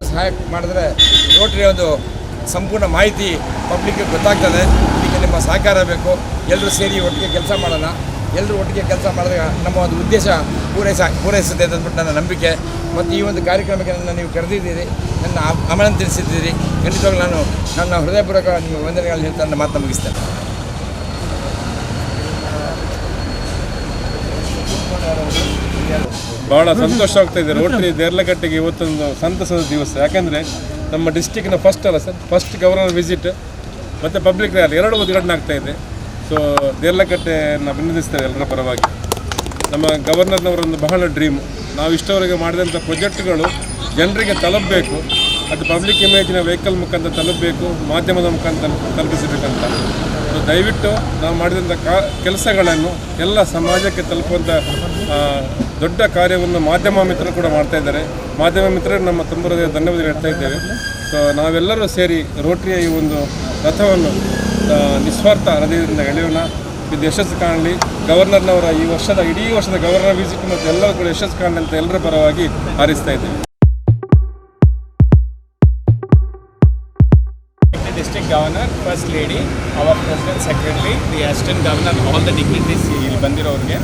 ಸಹಾಯ ಮಾಡಿದ್ರೆ ರೋಟರಿ ಒಂದು ಸಂಪೂರ್ಣ ಮಾಹಿತಿ ಪಬ್ಲಿಕ್ಗೆ ಗೊತ್ತಾಗ್ತದೆ. ಇದಕ್ಕೆ ನಿಮ್ಮ ಸಹಕಾರ ಬೇಕು. ಎಲ್ಲರೂ ಸೇರಿ ಒಟ್ಟಿಗೆ ಕೆಲಸ ಮಾಡೋಣ. ಎಲ್ಲರೂ ಒಟ್ಟಿಗೆ ಕೆಲಸ ಮಾಡಿದಾಗ ನಮ್ಮ ಒಂದು ಉದ್ದೇಶ ಪೂರೈಸುತ್ತೆ ಅಂತಂದ್ಬಿಟ್ಟು ನನ್ನ ನಂಬಿಕೆ. ಮತ್ತು ಈ ಒಂದು ಕಾರ್ಯಕ್ರಮಕ್ಕೆ ನನ್ನ ನೀವು ಕರೆದಿದ್ದೀರಿ, ನನ್ನ ಆಮಂತ್ರಣ ತಿಳಿಸಿದ್ದೀರಿ. ಖಂಡಿತವಾಗ್ಲೂ ನಾನು ನನ್ನ ಹೃದಯಪೂರ್ವಕ ನಿಮ್ಮ ವಂದನೆಗಳನ್ನು ಹೇಳ್ತಾ ನನ್ನ ಮಾತನ್ನು ಮುಗಿಸ್ತೇನೆ. ಭಾಳ ಸಂತೋಷ ಆಗ್ತಾಯಿದೆ. ರೋಟರಿ ದೇರ್ಲಘಟ್ಟೆಗೆ ಇವತ್ತೊಂದು ಸಂತಸದ ದಿವಸ. ಯಾಕೆಂದರೆ ನಮ್ಮ ಡಿಸ್ಟಿಕ್ನ ಫಸ್ಟ್ ಗವರ್ನರ್ ವಿಸಿಟ್ ಮತ್ತು ಪಬ್ಲಿಕ್ ರ್ಯಾಲಿ ಎರಡು ಉದ್ಘಾಟನೆ ಆಗ್ತಾಯಿದೆ. ಸೊ ದೇರ್ಲಘಟ್ಟೆಯನ್ನು ಅಭಿನಂದಿಸ್ತೇವೆ ಎಲ್ಲರ ಪರವಾಗಿ. ನಮ್ಮ ಗವರ್ನರ್ನವರೊಂದು ಬಹಳ ಡ್ರೀಮು. ನಾವು ಇಷ್ಟವರೆಗೆ ಮಾಡಿದಂಥ ಪ್ರಾಜೆಕ್ಟ್ಗಳು ಜನರಿಗೆ ತಲುಪಬೇಕು. ಅದು ಪಬ್ಲಿಕ್ ಇಮೇಜಿನ ವೆಹಿಕಲ್ ಮುಖಾಂತರ ತಲುಪಬೇಕು, ಮಾಧ್ಯಮದ ಮುಖಾಂತರ ತಲುಪಿಸಬೇಕಂತ. ಸೊ ದಯವಿಟ್ಟು ನಾವು ಮಾಡಿದಂಥ ಕೆಲಸಗಳನ್ನು ಎಲ್ಲ ಸಮಾಜಕ್ಕೆ ತಲುಪುವಂಥ ದೊಡ್ಡ ಕಾರ್ಯವನ್ನು ಮಾಧ್ಯಮ ಮಿತ್ರರು ಕೂಡ ಮಾಡ್ತಾಯಿದ್ದಾರೆ. ಮಾಧ್ಯಮ ಮಿತ್ರರು ನಮ್ಮ ತುಂಬ ಧನ್ಯವಾದ ಹೇಳ್ತಾ ಇದ್ದೇವೆ. ಸೊ ನಾವೆಲ್ಲರೂ ಸೇರಿ ರೋಟರಿಯ ಈ ಒಂದು ರಥವನ್ನು ನಿಸ್ವಾರ್ಥ ಹೃದಯದಿಂದ ಎಳೆಯೋಣ. ಇದು ಯಶಸ್ಸು ಕಾಣಲಿ. ಗವರ್ನರ್ನವರ ಇಡೀ ವರ್ಷದ ಗವರ್ನರ್ ವಿಸಿಟ್ ಮತ್ತು ಎಲ್ಲರೂ ಕೂಡ ಯಶಸ್ಸು ಕಾಣಲಿ ಅಂತ ಎಲ್ಲರ ಪರವಾಗಿ ಹಾರೈಸ್ತಾ ಇದ್ದೇವೆ. District Governor, First Lady, our President Secretary, the Assistant Governor, all the dignitaries ಇಲ್ಲಿ ಬಂದಿರೋರಿಗೆ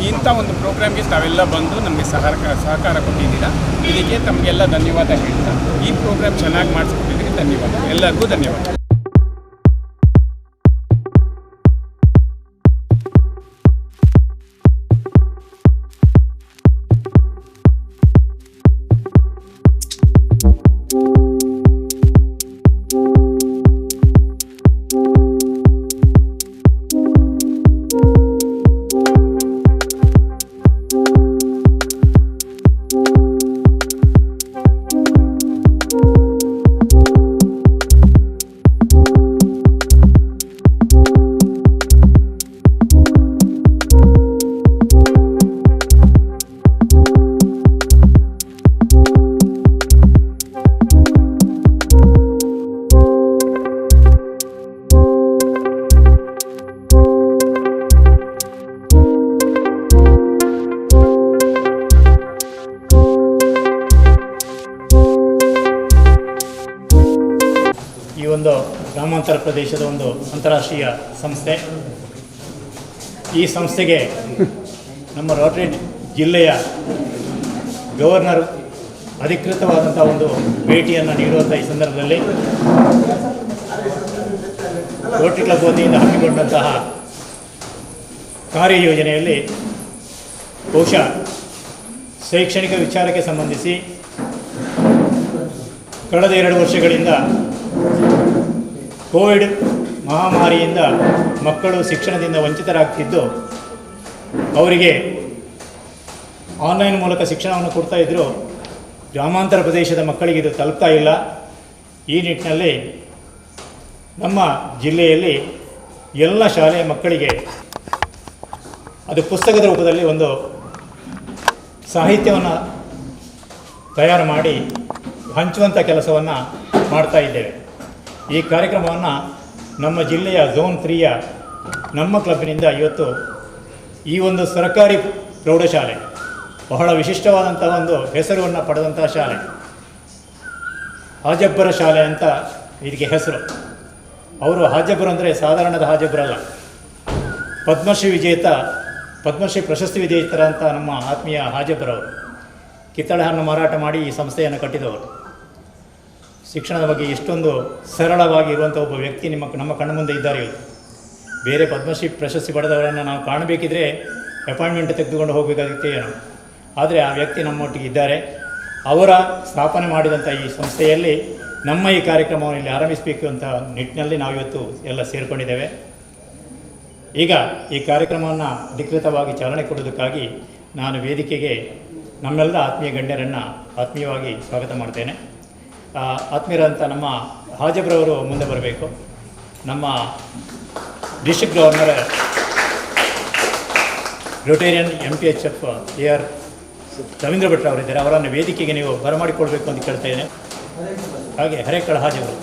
ಇಂಥ ಒಂದು ಪ್ರೋಗ್ರಾಮ್ಗೆ ತಾವೆಲ್ಲ ಬಂದು ನಮಗೆ ಸಹಕಾರ ಕೊಟ್ಟಿದ್ದೀರಾ. ಇದಕ್ಕೆ ತಮಗೆಲ್ಲ ಧನ್ಯವಾದ ಹೇಳ್ತಾ ಈ ಪ್ರೋಗ್ರಾಮ್ ಚೆನ್ನಾಗಿ ಮಾಡಿಸ್ಕೊಟ್ಟಿದ್ದಕ್ಕೆ ಧನ್ಯವಾದ. ಎಲ್ಲರಿಗೂ ಧನ್ಯವಾದ. ಈ ಒಂದು ಗ್ರಾಮಾಂತರ ಪ್ರದೇಶದ ಒಂದು ಅಂತಾರಾಷ್ಟ್ರೀಯ ಸಂಸ್ಥೆ. ಈ ಸಂಸ್ಥೆಗೆ ನಮ್ಮ ರೋಟರಿ ಜಿಲ್ಲೆಯ ಗವರ್ನರ್ ಅಧಿಕೃತವಾದಂಥ ಒಂದು ಭೇಟಿಯನ್ನು ನೀಡುವಂಥ ಈ ಸಂದರ್ಭದಲ್ಲಿ ರೋಟರಿ ಕ್ಲಬ್ ವತಿಯಿಂದ ಹಮ್ಮಿಕೊಂಡಂತಹ ಕಾರ್ಯಯೋಜನೆಯಲ್ಲಿ ಬಹುಶಃ ಶೈಕ್ಷಣಿಕ ವಿಚಾರಕ್ಕೆ ಸಂಬಂಧಿಸಿ ಕಳೆದ 2 ವರ್ಷಗಳಿಂದ ಕೋವಿಡ್ ಮಹಾಮಾರಿಯಿಂದ ಮಕ್ಕಳು ಶಿಕ್ಷಣದಿಂದ ವಂಚಿತರಾಗ್ತಿದ್ದು ಅವರಿಗೆ ಆನ್ಲೈನ್ ಮೂಲಕ ಶಿಕ್ಷಣವನ್ನು ಕೊಡ್ತಾಯಿದ್ರು. ಗ್ರಾಮಾಂತರ ಪ್ರದೇಶದ ಮಕ್ಕಳಿಗೆ ಇದು ತಲುಪ್ತಾ ಇಲ್ಲ. ಈ ನಿಟ್ಟಿನಲ್ಲಿ ನಮ್ಮ ಜಿಲ್ಲೆಯಲ್ಲಿ ಎಲ್ಲ ಶಾಲೆಯ ಮಕ್ಕಳಿಗೆ ಅದು ಪುಸ್ತಕದ ರೂಪದಲ್ಲಿ ಒಂದು ಸಾಹಿತ್ಯವನ್ನು ತಯಾರು ಮಾಡಿ ಹಂಚುವಂಥ ಕೆಲಸವನ್ನು ಮಾಡ್ತಾ ಇದ್ದೇವೆ. ಈ ಕಾರ್ಯಕ್ರಮವನ್ನು ನಮ್ಮ ಜಿಲ್ಲೆಯ ಝೋನ್ 3ಯ ನಮ್ಮ ಕ್ಲಬ್ಬಿನಿಂದ ಇವತ್ತು ಈ ಒಂದು ಸರ್ಕಾರಿ ಪ್ರೌಢಶಾಲೆ, ಬಹಳ ವಿಶಿಷ್ಟವಾದಂಥ ಒಂದು ಹೆಸರನ್ನು ಪಡೆದಂಥ ಶಾಲೆ, ಹಾಜಬ್ಬರ ಶಾಲೆ ಅಂತ ಇದಕ್ಕೆ ಹೆಸರು. ಅವರು ಹಾಜಬ್ಬರು ಅಂದರೆ ಸಾಧಾರಣದ ಹಾಜಬ್ಬರಲ್ಲ, ಪದ್ಮಶ್ರೀ ವಿಜೇತ, ಪದ್ಮಶ್ರೀ ಪ್ರಶಸ್ತಿ ವಿಜೇತರಂಥ ನಮ್ಮ ಆತ್ಮೀಯ ಹಾಜಬ್ಬರವರು. ಕಿತ್ತಳೆ ಹಣ್ಣು ಮಾರಾಟ ಮಾಡಿ ಈ ಸಂಸ್ಥೆಯನ್ನು ಕಟ್ಟಿದವರು. ಶಿಕ್ಷಣದ ಬಗ್ಗೆ ಎಷ್ಟೊಂದು ಸರಳವಾಗಿ ಇರುವಂಥ ಒಬ್ಬ ವ್ಯಕ್ತಿ ನಮ್ಮ ಕಣ್ಣು ಮುಂದೆ ಇದ್ದಾರೆ. ಇವತ್ತು ಬೇರೆ ಪದ್ಮಶ್ರೀ ಪ್ರಶಸ್ತಿ ಪಡೆದವರನ್ನು ನಾವು ಕಾಣಬೇಕಿದ್ರೆ ಅಪಾಯಿಂಟ್ಮೆಂಟ್ ತೆಗೆದುಕೊಂಡು ಹೋಗಬೇಕಾಗಿತ್ತು ಏನೋ, ಆದರೆ ಆ ವ್ಯಕ್ತಿ ನಮ್ಮೊಟ್ಟಿಗೆ ಇದ್ದಾರೆ. ಅವರ ಸ್ಥಾಪನೆ ಮಾಡಿದಂಥ ಈ ಸಂಸ್ಥೆಯಲ್ಲಿ ನಮ್ಮ ಈ ಕಾರ್ಯಕ್ರಮವನ್ನು ಇಲ್ಲಿ ಆರಂಭಿಸಬೇಕು ಅಂತ ನಿಟ್ಟಿನಲ್ಲಿ ನಾವಿವತ್ತು ಎಲ್ಲ ಸೇರಿಕೊಂಡಿದ್ದೇವೆ. ಈಗ ಈ ಕಾರ್ಯಕ್ರಮವನ್ನು ಅಧಿಕೃತವಾಗಿ ಚಾಲನೆ ಕೊಡೋದಕ್ಕಾಗಿ ನಾನು ವೇದಿಕೆಗೆ ನಮ್ಮೆಲ್ಲ ಆತ್ಮೀಯ ಗಣ್ಯರನ್ನು ಆತ್ಮೀಯವಾಗಿ ಸ್ವಾಗತ ಮಾಡ್ತೇನೆ. ಆತ್ಮೀಯರಂಥ ನಮ್ಮ ಹಾಜಬ್ರವರು ಮುಂದೆ ಬರಬೇಕು. ನಮ್ಮ district governor Rotarian MPHF AR Ravindra ಭಟ್ರ ಅವರಿದ್ದಾರೆ. ಅವರನ್ನು ವೇದಿಕೆಗೆ ನೀವು ಬರಮಾಡಿಕೊಳ್ಬೇಕು ಅಂತ ಕೇಳ್ತಾ ಇದ್ದೇನೆ. ಹಾಗೆ ಹರೇಕಳ ಹಾಜಬ್ರು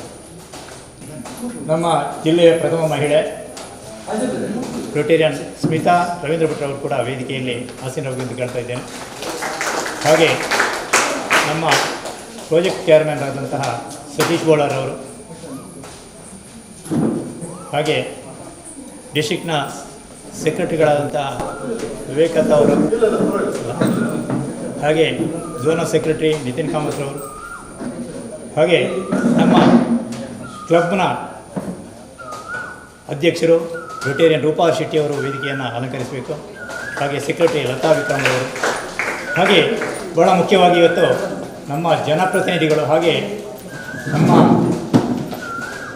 ನಮ್ಮ ಜಿಲ್ಲೆಯ ಪ್ರಥಮ ಮಹಿಳೆ ರೊಟೇರಿಯನ್ ಸ್ಮಿತಾ ರವೀಂದ್ರ ಭಟ್ ಅವರು ಕೂಡ ವೇದಿಕೆಯಲ್ಲಿ ಆಸೀನರಾಗಬೇಕೆಂದು ಕೇಳ್ತಾ ಇದ್ದೇನೆ. ಹಾಗೆ ನಮ್ಮ ಪ್ರಾಜೆಕ್ಟ್ ಚೇರ್ಮನ್ ಆದಂತಹ ಸತೀಶ್ ಬೋಳರ್ ಅವರು, ಹಾಗೆ ಡಿಸ್ಟ್ರಿಕ್ಟ್ನ ಸೆಕ್ರೆಟರಿಗಳಾದಂತಹ ವಿವೇಕತ್ ಅವರು, ಹಾಗೆ ಝೋನಲ್ ಸೆಕ್ರೆಟರಿ ನಿತಿನ್ ಕಾಮತ್ ಅವರು, ಹಾಗೆ ನಮ್ಮ ಕ್ಲಬ್ನ ಅಧ್ಯಕ್ಷರು ರೊಟೇರಿಯನ್ ರೂಪಾ ಶೆಟ್ಟಿ ಅವರು ವೇದಿಕೆಯನ್ನು ಅಲಂಕರಿಸಬೇಕು. ಹಾಗೆ ಸೆಕ್ರೆಟರಿ ಲತಾ ವಿಕ್ರಮ್ ಅವರು, ಹಾಗೆ ಬಹಳ ಮುಖ್ಯವಾಗಿ ಇವತ್ತು ನಮ್ಮ ಜನಪ್ರತಿನಿಧಿಗಳು, ಹಾಗೆ ನಮ್ಮ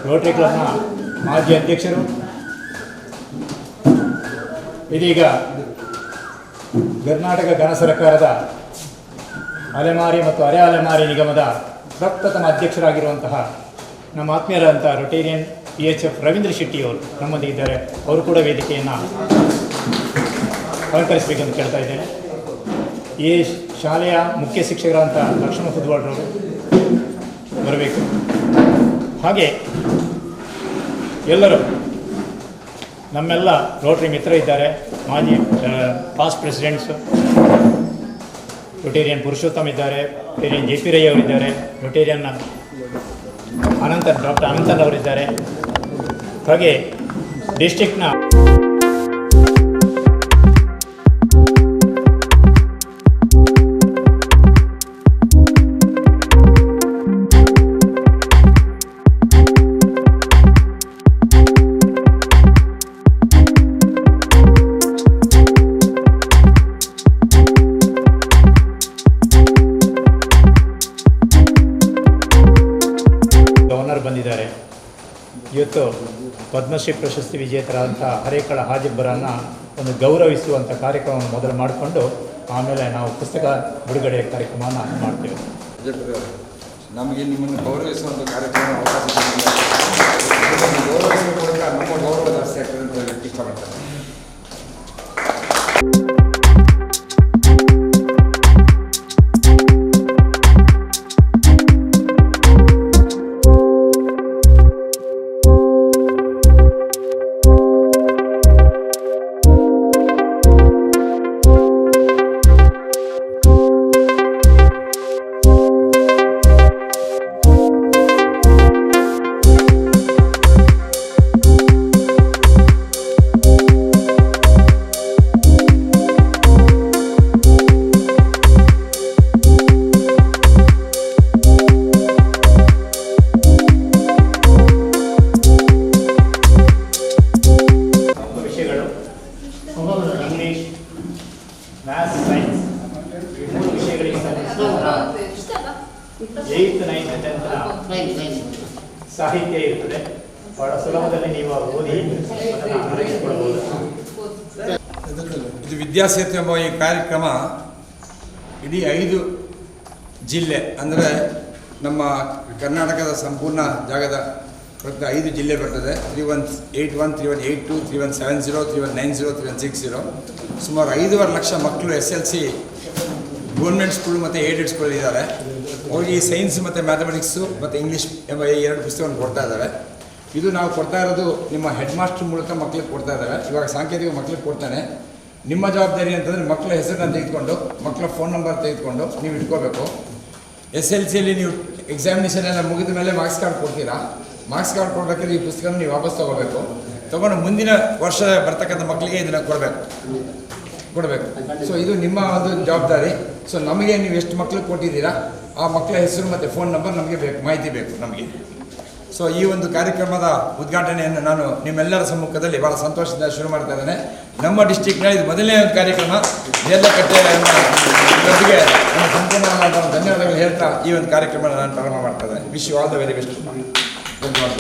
ರೋಟರಿ ಕ್ಲಬ್ನ ಮಾಜಿ ಅಧ್ಯಕ್ಷರು, ಇದೀಗ ಕರ್ನಾಟಕ ಘನ ಸರ್ಕಾರದ ಅಲೆಮಾರಿ ಮತ್ತು ಅರೆ ಅಲೆಮಾರಿ ನಿಗಮದ ಪ್ರಪ್ರಥಮ ಅಧ್ಯಕ್ಷರಾಗಿರುವಂತಹ ನಮ್ಮ ಆತ್ಮೀಯರಾದಂಥ ರೊಟೇರಿಯನ್ PHF ರವೀಂದ್ರ ಶೆಟ್ಟಿಯವರು ನಮ್ಮೊಂದಿಗಿದ್ದಾರೆ. ಅವರು ಕೂಡ ವೇದಿಕೆಯನ್ನು ಅಲಂಕರಿಸಬೇಕೆಂದು ಕೇಳ್ತಾ ಇದ್ದೇನೆ. ಈ ಶಾಲೆಯ ಮುಖ್ಯ ಶಿಕ್ಷಕರಾದಂಥ ಲಕ್ಷ್ಮಣ ಫುದ್ವಾಳ್ರವರು ಬರಬೇಕು. ಹಾಗೆ ಎಲ್ಲರೂ ನಮ್ಮೆಲ್ಲ ರೋಟರಿ ಮಿತ್ರ ಇದ್ದಾರೆ, ಮಾಜಿ ಪಾಸ್ಟ್ ಪ್ರೆಸಿಡೆಂಟ್ಸು, ರೊಟೇರಿಯನ್ ಪುರುಷೋತ್ತಮ್ ಇದ್ದಾರೆ, ರೊಟೇರಿಯನ್ JP ರೈ ಅವರಿದ್ದಾರೆ, ರೊಟೇರಿಯನ್ ಡಾಕ್ಟರ್ ಅನಂತನ್ ಅವರಿದ್ದಾರೆ. ಹಾಗೆ ಡಿಸ್ಟ್ರಿಕ್ಟ್ನ ಗವರ್ನರ್ ಬಂದಿದ್ದಾರೆ. ಇವತ್ತು ಪದ್ಮಶ್ರೀ ಪ್ರಶಸ್ತಿ ವಿಜೇತರಾದಂಥ ಹರೇಕಳ ಹಾಜಬ್ಬರನ್ನು ಒಂದು ಗೌರವಿಸುವಂಥ ಕಾರ್ಯಕ್ರಮವನ್ನು ಮೊದಲು ಮಾಡಿಕೊಂಡು ಆಮೇಲೆ ನಾವು ಪುಸ್ತಕ ಬಿಡುಗಡೆ ಕಾರ್ಯಕ್ರಮವನ್ನು ಮಾಡ್ತೇವೆ. ನಮಗೆ ನಿಮ್ಮನ್ನು ಗೌರವಿಸುವಂಥ ಕಾರ್ಯಕ್ರಮ ಅವಕಾಶ ಗೌರವಿಸುವ ಮೂಲಕ ನಮ್ಮ ಗೌರವ ಜಾಸ್ತಿ ಆಗ್ತದೆ ಅಂತ ಹೇಳಕ್ಕೆ ಇಷ್ಟಪಡ್ತಾರೆ. ಇಂಗ್ಲೀಷ್, ಮ್ಯಾಥ್ಸ್, ಸೈನ್ಸ್ 3 ವಿಷಯಗಳಿಗೆ ಸಂಬಂಧಿಸಿದ 8th, 9th, 10th ಸಾಹಿತ್ಯ ಇರ್ತದೆ. ಬಹಳ ಸುಲಭದಲ್ಲಿ ನೀವು ಓದಿ ಅದನ್ನು ಅಳವಡಿಸಿಕೊಳ್ಳಬಹುದು. ಇದು ವಿದ್ಯಾಸೇತು ಎಂಬ ಈ ಕಾರ್ಯಕ್ರಮ ಇಡೀ 5 ಜಿಲ್ಲೆ ಅಂದರೆ ನಮ್ಮ ಕರ್ನಾಟಕದ ಸಂಪೂರ್ಣ ಜಾಗದ 5 ಜಿಲ್ಲೆ ಬರ್ತದೆ. 3181, 3182, 3170, 3190, 3160 ಸುಮಾರು 5.5 ಲಕ್ಷ ಮಕ್ಕಳು SLC ಗೌರ್ಮೆಂಟ್ ಸ್ಕೂಲ್ ಮತ್ತು ಏಡೆಡ್ ಸ್ಕೂಲ್ ಇದ್ದಾರೆ. ಅವ್ರಿಗೆ ಸೈನ್ಸ್ ಮತ್ತು ಮ್ಯಾಥಮೆಟಿಕ್ಸು ಮತ್ತು ಇಂಗ್ಲೀಷ್ ಎಂಬ 2 ಪುಸ್ತಕವನ್ನು ಕೊಡ್ತಾ ಇದ್ದಾರೆ. ಇದು ನಾವು ಕೊಡ್ತಾ ಇರೋದು ನಿಮ್ಮ ಹೆಡ್ ಮಾಸ್ಟರ್ ಮೂಲಕ ಮಕ್ಕಳಿಗೆ ಕೊಡ್ತಾ ಇದ್ದಾರೆ. ಇವಾಗ ಸಾಂಕೇತಿಕ ಮಕ್ಕಳಿಗೆ ಕೊಡ್ತಾನೆ. ನಿಮ್ಮ ಜವಾಬ್ದಾರಿ ಅಂತಂದರೆ ಮಕ್ಕಳ ಹೆಸರನ್ನು ತೆಗೆದುಕೊಂಡು ಮಕ್ಕಳ ಫೋನ್ ನಂಬರ್ ತೆಗೆದುಕೊಂಡು ನೀವು ಇಟ್ಕೋಬೇಕು. SLCಯಲ್ಲಿ ನೀವು ಎಕ್ಸಾಮಿನೇಷನ್ ಎಲ್ಲ ಮುಗಿದ ಮೇಲೆ ಮಾರ್ಕ್ಸ್ ಕಾರ್ಡ್ ಕೊಡ್ತೀರಾ. ಮಾರ್ಕ್ಸ್ ಕಾರ್ಡ್ ಕೊಡಬೇಕಾದ್ರೆ ಈ ಪುಸ್ತಕನ ನೀವು ವಾಪಸ್ ತೊಗೋಬೇಕು. ತೊಗೊಂಡು ಮುಂದಿನ ವರ್ಷ ಬರ್ತಕ್ಕಂಥ ಮಕ್ಕಳಿಗೆ ಇದನ್ನು ಕೊಡಬೇಕು. ಸೊ ಇದು ನಿಮ್ಮ ಒಂದು ಜವಾಬ್ದಾರಿ. ಸೊ ನಮಗೆ ನೀವು ಎಷ್ಟು ಮಕ್ಕಳಿಗೆ ಕೊಟ್ಟಿದ್ದೀರಾ ಆ ಮಕ್ಕಳ ಹೆಸರು ಮತ್ತು ಫೋನ್ ನಂಬರ್ ನಮಗೆ ಬೇಕು, ಮಾಹಿತಿ ಬೇಕು ನಮಗೆ. ಸೊ ಈ ಒಂದು ಕಾರ್ಯಕ್ರಮದ ಉದ್ಘಾಟನೆಯನ್ನು ನಾನು ನಿಮ್ಮೆಲ್ಲರ ಸಮ್ಮುಖದಲ್ಲಿ ಭಾಳ ಸಂತೋಷದಿಂದ ಶುರು ಮಾಡ್ತಾ ಇದ್ದೇನೆ. ನಮ್ಮ ಡಿಸ್ಟಿಕ್ನ ಇದು ಮೊದಲನೇ ಒಂದು ಕಾರ್ಯಕ್ರಮ. ದೇರ್ಲಕಟ್ಟೆ ಕ್ಲಬ್ಗೆ ನನ್ನ ಸಂಪೂರ್ಣವಾದ ಧನ್ಯವಾದಗಳು ಹೇಳ್ತಾ ಈ ಒಂದು ಕಾರ್ಯಕ್ರಮ ನಾನು ಪ್ರಾರಂಭ ಮಾಡ್ತಾ ಇದ್ದೇನೆ. Wish you all the very best. ಧನ್ಯವಾದ.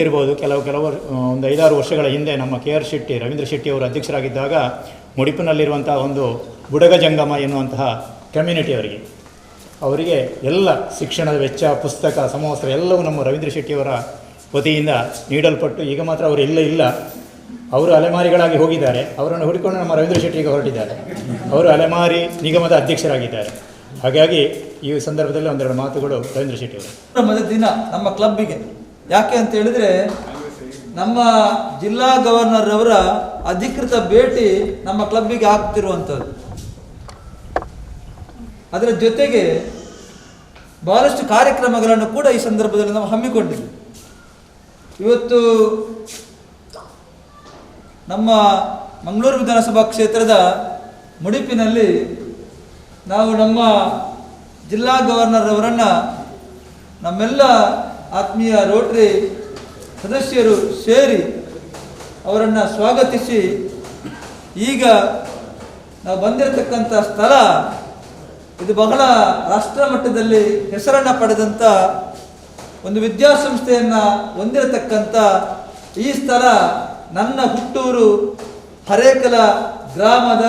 ಗೊತ್ತಿರ್ಬೋದು, ಕೆಲವು ಒಂದು 5-6 ವರ್ಷಗಳ ಹಿಂದೆ ನಮ್ಮ KR ಶೆಟ್ಟಿ, ರವೀಂದ್ರ ಶೆಟ್ಟಿ ಅವರು ಅಧ್ಯಕ್ಷರಾಗಿದ್ದಾಗ ಮುಡಿಪಿನಲ್ಲಿರುವಂಥ ಒಂದು ಬುಡಗ ಜಂಗಮ ಎನ್ನುವಂತಹ ಕಮ್ಯುನಿಟಿ ಅವರಿಗೆ ಎಲ್ಲ ಶಿಕ್ಷಣದ ವೆಚ್ಚ, ಪುಸ್ತಕ, ಸಮವಸ್ತ್ರ ಎಲ್ಲವೂ ನಮ್ಮ ರವೀಂದ್ರ ಶೆಟ್ಟಿಯವರ ವತಿಯಿಂದ ನೀಡಲ್ಪಟ್ಟು, ಈಗ ಮಾತ್ರ ಅವರು ಇಲ್ಲ, ಅವರು ಅಲೆಮಾರಿಗಳಾಗಿ ಹೋಗಿದ್ದಾರೆ. ಅವರನ್ನು ಹುಡುಕೊಂಡು ನಮ್ಮ ರವೀಂದ್ರ ಶೆಟ್ಟಿ ಈಗ ಹೊರಟಿದ್ದಾರೆ. ಅವರು ಅಲೆಮಾರಿ ನಿಗಮದ ಅಧ್ಯಕ್ಷರಾಗಿದ್ದಾರೆ. ಹಾಗಾಗಿ ಈ ಸಂದರ್ಭದಲ್ಲಿ ಒಂದೆರಡು ಮಾತುಗಳು ರವೀಂದ್ರ ಶೆಟ್ಟಿ ಅವರು. ಮೊದಲ ದಿನ ನಮ್ಮ ಕ್ಲಬ್ಬಿಗೆ ಯಾಕೆ ಅಂತ ಹೇಳಿದರೆ, ನಮ್ಮ ಜಿಲ್ಲಾ ಗವರ್ನರ್ ಅವರ ಅಧಿಕೃತ ಭೇಟಿ ನಮ್ಮ ಕ್ಲಬ್ಬಿಗೆ ಆಗ್ತಿರುವಂಥದ್ದು. ಅದರ ಜೊತೆಗೆ ಬಹಳಷ್ಟು ಕಾರ್ಯಕ್ರಮಗಳನ್ನು ಕೂಡ ಈ ಸಂದರ್ಭದಲ್ಲಿ ನಾವು ಹಮ್ಮಿಕೊಂಡಿದ್ದೇವೆ. ಇವತ್ತು ನಮ್ಮ ಮಂಗಳೂರು ವಿಧಾನಸಭಾ ಕ್ಷೇತ್ರದ ಮುಡಿಪಿನಲ್ಲಿ ನಾವು ನಮ್ಮ ಜಿಲ್ಲಾ ಗವರ್ನರ್ ಅವರನ್ನು ನಮ್ಮೆಲ್ಲ ಆತ್ಮೀಯ ರೋಟರಿ ಸದಸ್ಯರು ಸೇರಿ ಅವರನ್ನು ಸ್ವಾಗತಿಸಿ, ಈಗ ನಾವು ಬಂದಿರತಕ್ಕಂಥ ಸ್ಥಳ ಇದು ಬಹಳ ರಾಷ್ಟ್ರ ಮಟ್ಟದಲ್ಲಿ ಹೆಸರನ್ನು ಪಡೆದಂಥ ಒಂದು ವಿದ್ಯಾಸಂಸ್ಥೆಯನ್ನು ಹೊಂದಿರತಕ್ಕಂಥ ಈ ಸ್ಥಳ ನನ್ನ ಹುಟ್ಟೂರು ಹರೇಕಲ ಗ್ರಾಮದ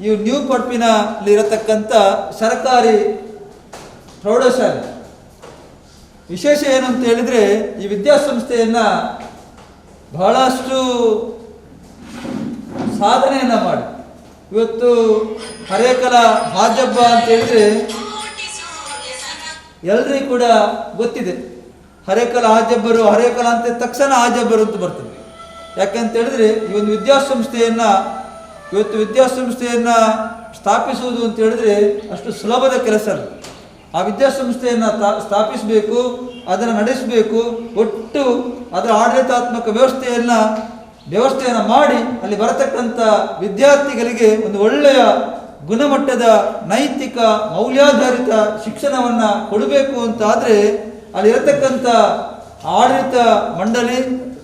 ಈ ನ್ಯೂ ಪಡ್ಪಿನಲ್ಲಿರತಕ್ಕಂಥ ಸರ್ಕಾರಿ ಪ್ರೌಢಶಾಲೆ. ವಿಶೇಷ ಏನು ಅಂತ ಹೇಳಿದರೆ, ಈ ವಿದ್ಯಾಸಂಸ್ಥೆಯನ್ನು ಬಹಳಷ್ಟು ಸಾಧನೆಯನ್ನು ಮಾಡಿ ಇವತ್ತು ಹರೇಕಲ ಹಾಜಬ್ಬ ಅಂತ ಹೇಳಿದರೆ ಎಲ್ರಿಗೂ ಕೂಡ ಗೊತ್ತಿದೆ. ಹರೇಕಲ ಹಾಜಬ್ಬರು, ಹರೇಕಲ ಅಂತ ತಕ್ಷಣ ಹಾಜಬ್ಬರು ಅಂತ ಬರ್ತದೆ. ಯಾಕೆಂತ ಹೇಳಿದ್ರೆ ಈ ಒಂದು ವಿದ್ಯಾಸಂಸ್ಥೆಯನ್ನು ಸ್ಥಾಪಿಸುವುದು ಅಂತ ಹೇಳಿದ್ರೆ ಅಷ್ಟು ಸುಲಭದ ಕೆಲಸ ಅಲ್ಲ. ಆ ವಿದ್ಯಾಸಂಸ್ಥೆಯನ್ನು ಸ್ಥಾಪಿಸಬೇಕು, ಅದನ್ನು ನಡೆಸಬೇಕು, ಒಟ್ಟು ಅದರ ಆಡಳಿತಾತ್ಮಕ ವ್ಯವಸ್ಥೆಯನ್ನು ಮಾಡಿ ಅಲ್ಲಿ ಬರತಕ್ಕಂಥ ವಿದ್ಯಾರ್ಥಿಗಳಿಗೆ ಒಂದು ಒಳ್ಳೆಯ ಗುಣಮಟ್ಟದ ನೈತಿಕ ಮೌಲ್ಯಾಧಾರಿತ ಶಿಕ್ಷಣವನ್ನು ಕೊಡಬೇಕು ಅಂತ ಆದರೆ ಅಲ್ಲಿರತಕ್ಕಂಥ ಆಡಳಿತ ಮಂಡಳಿ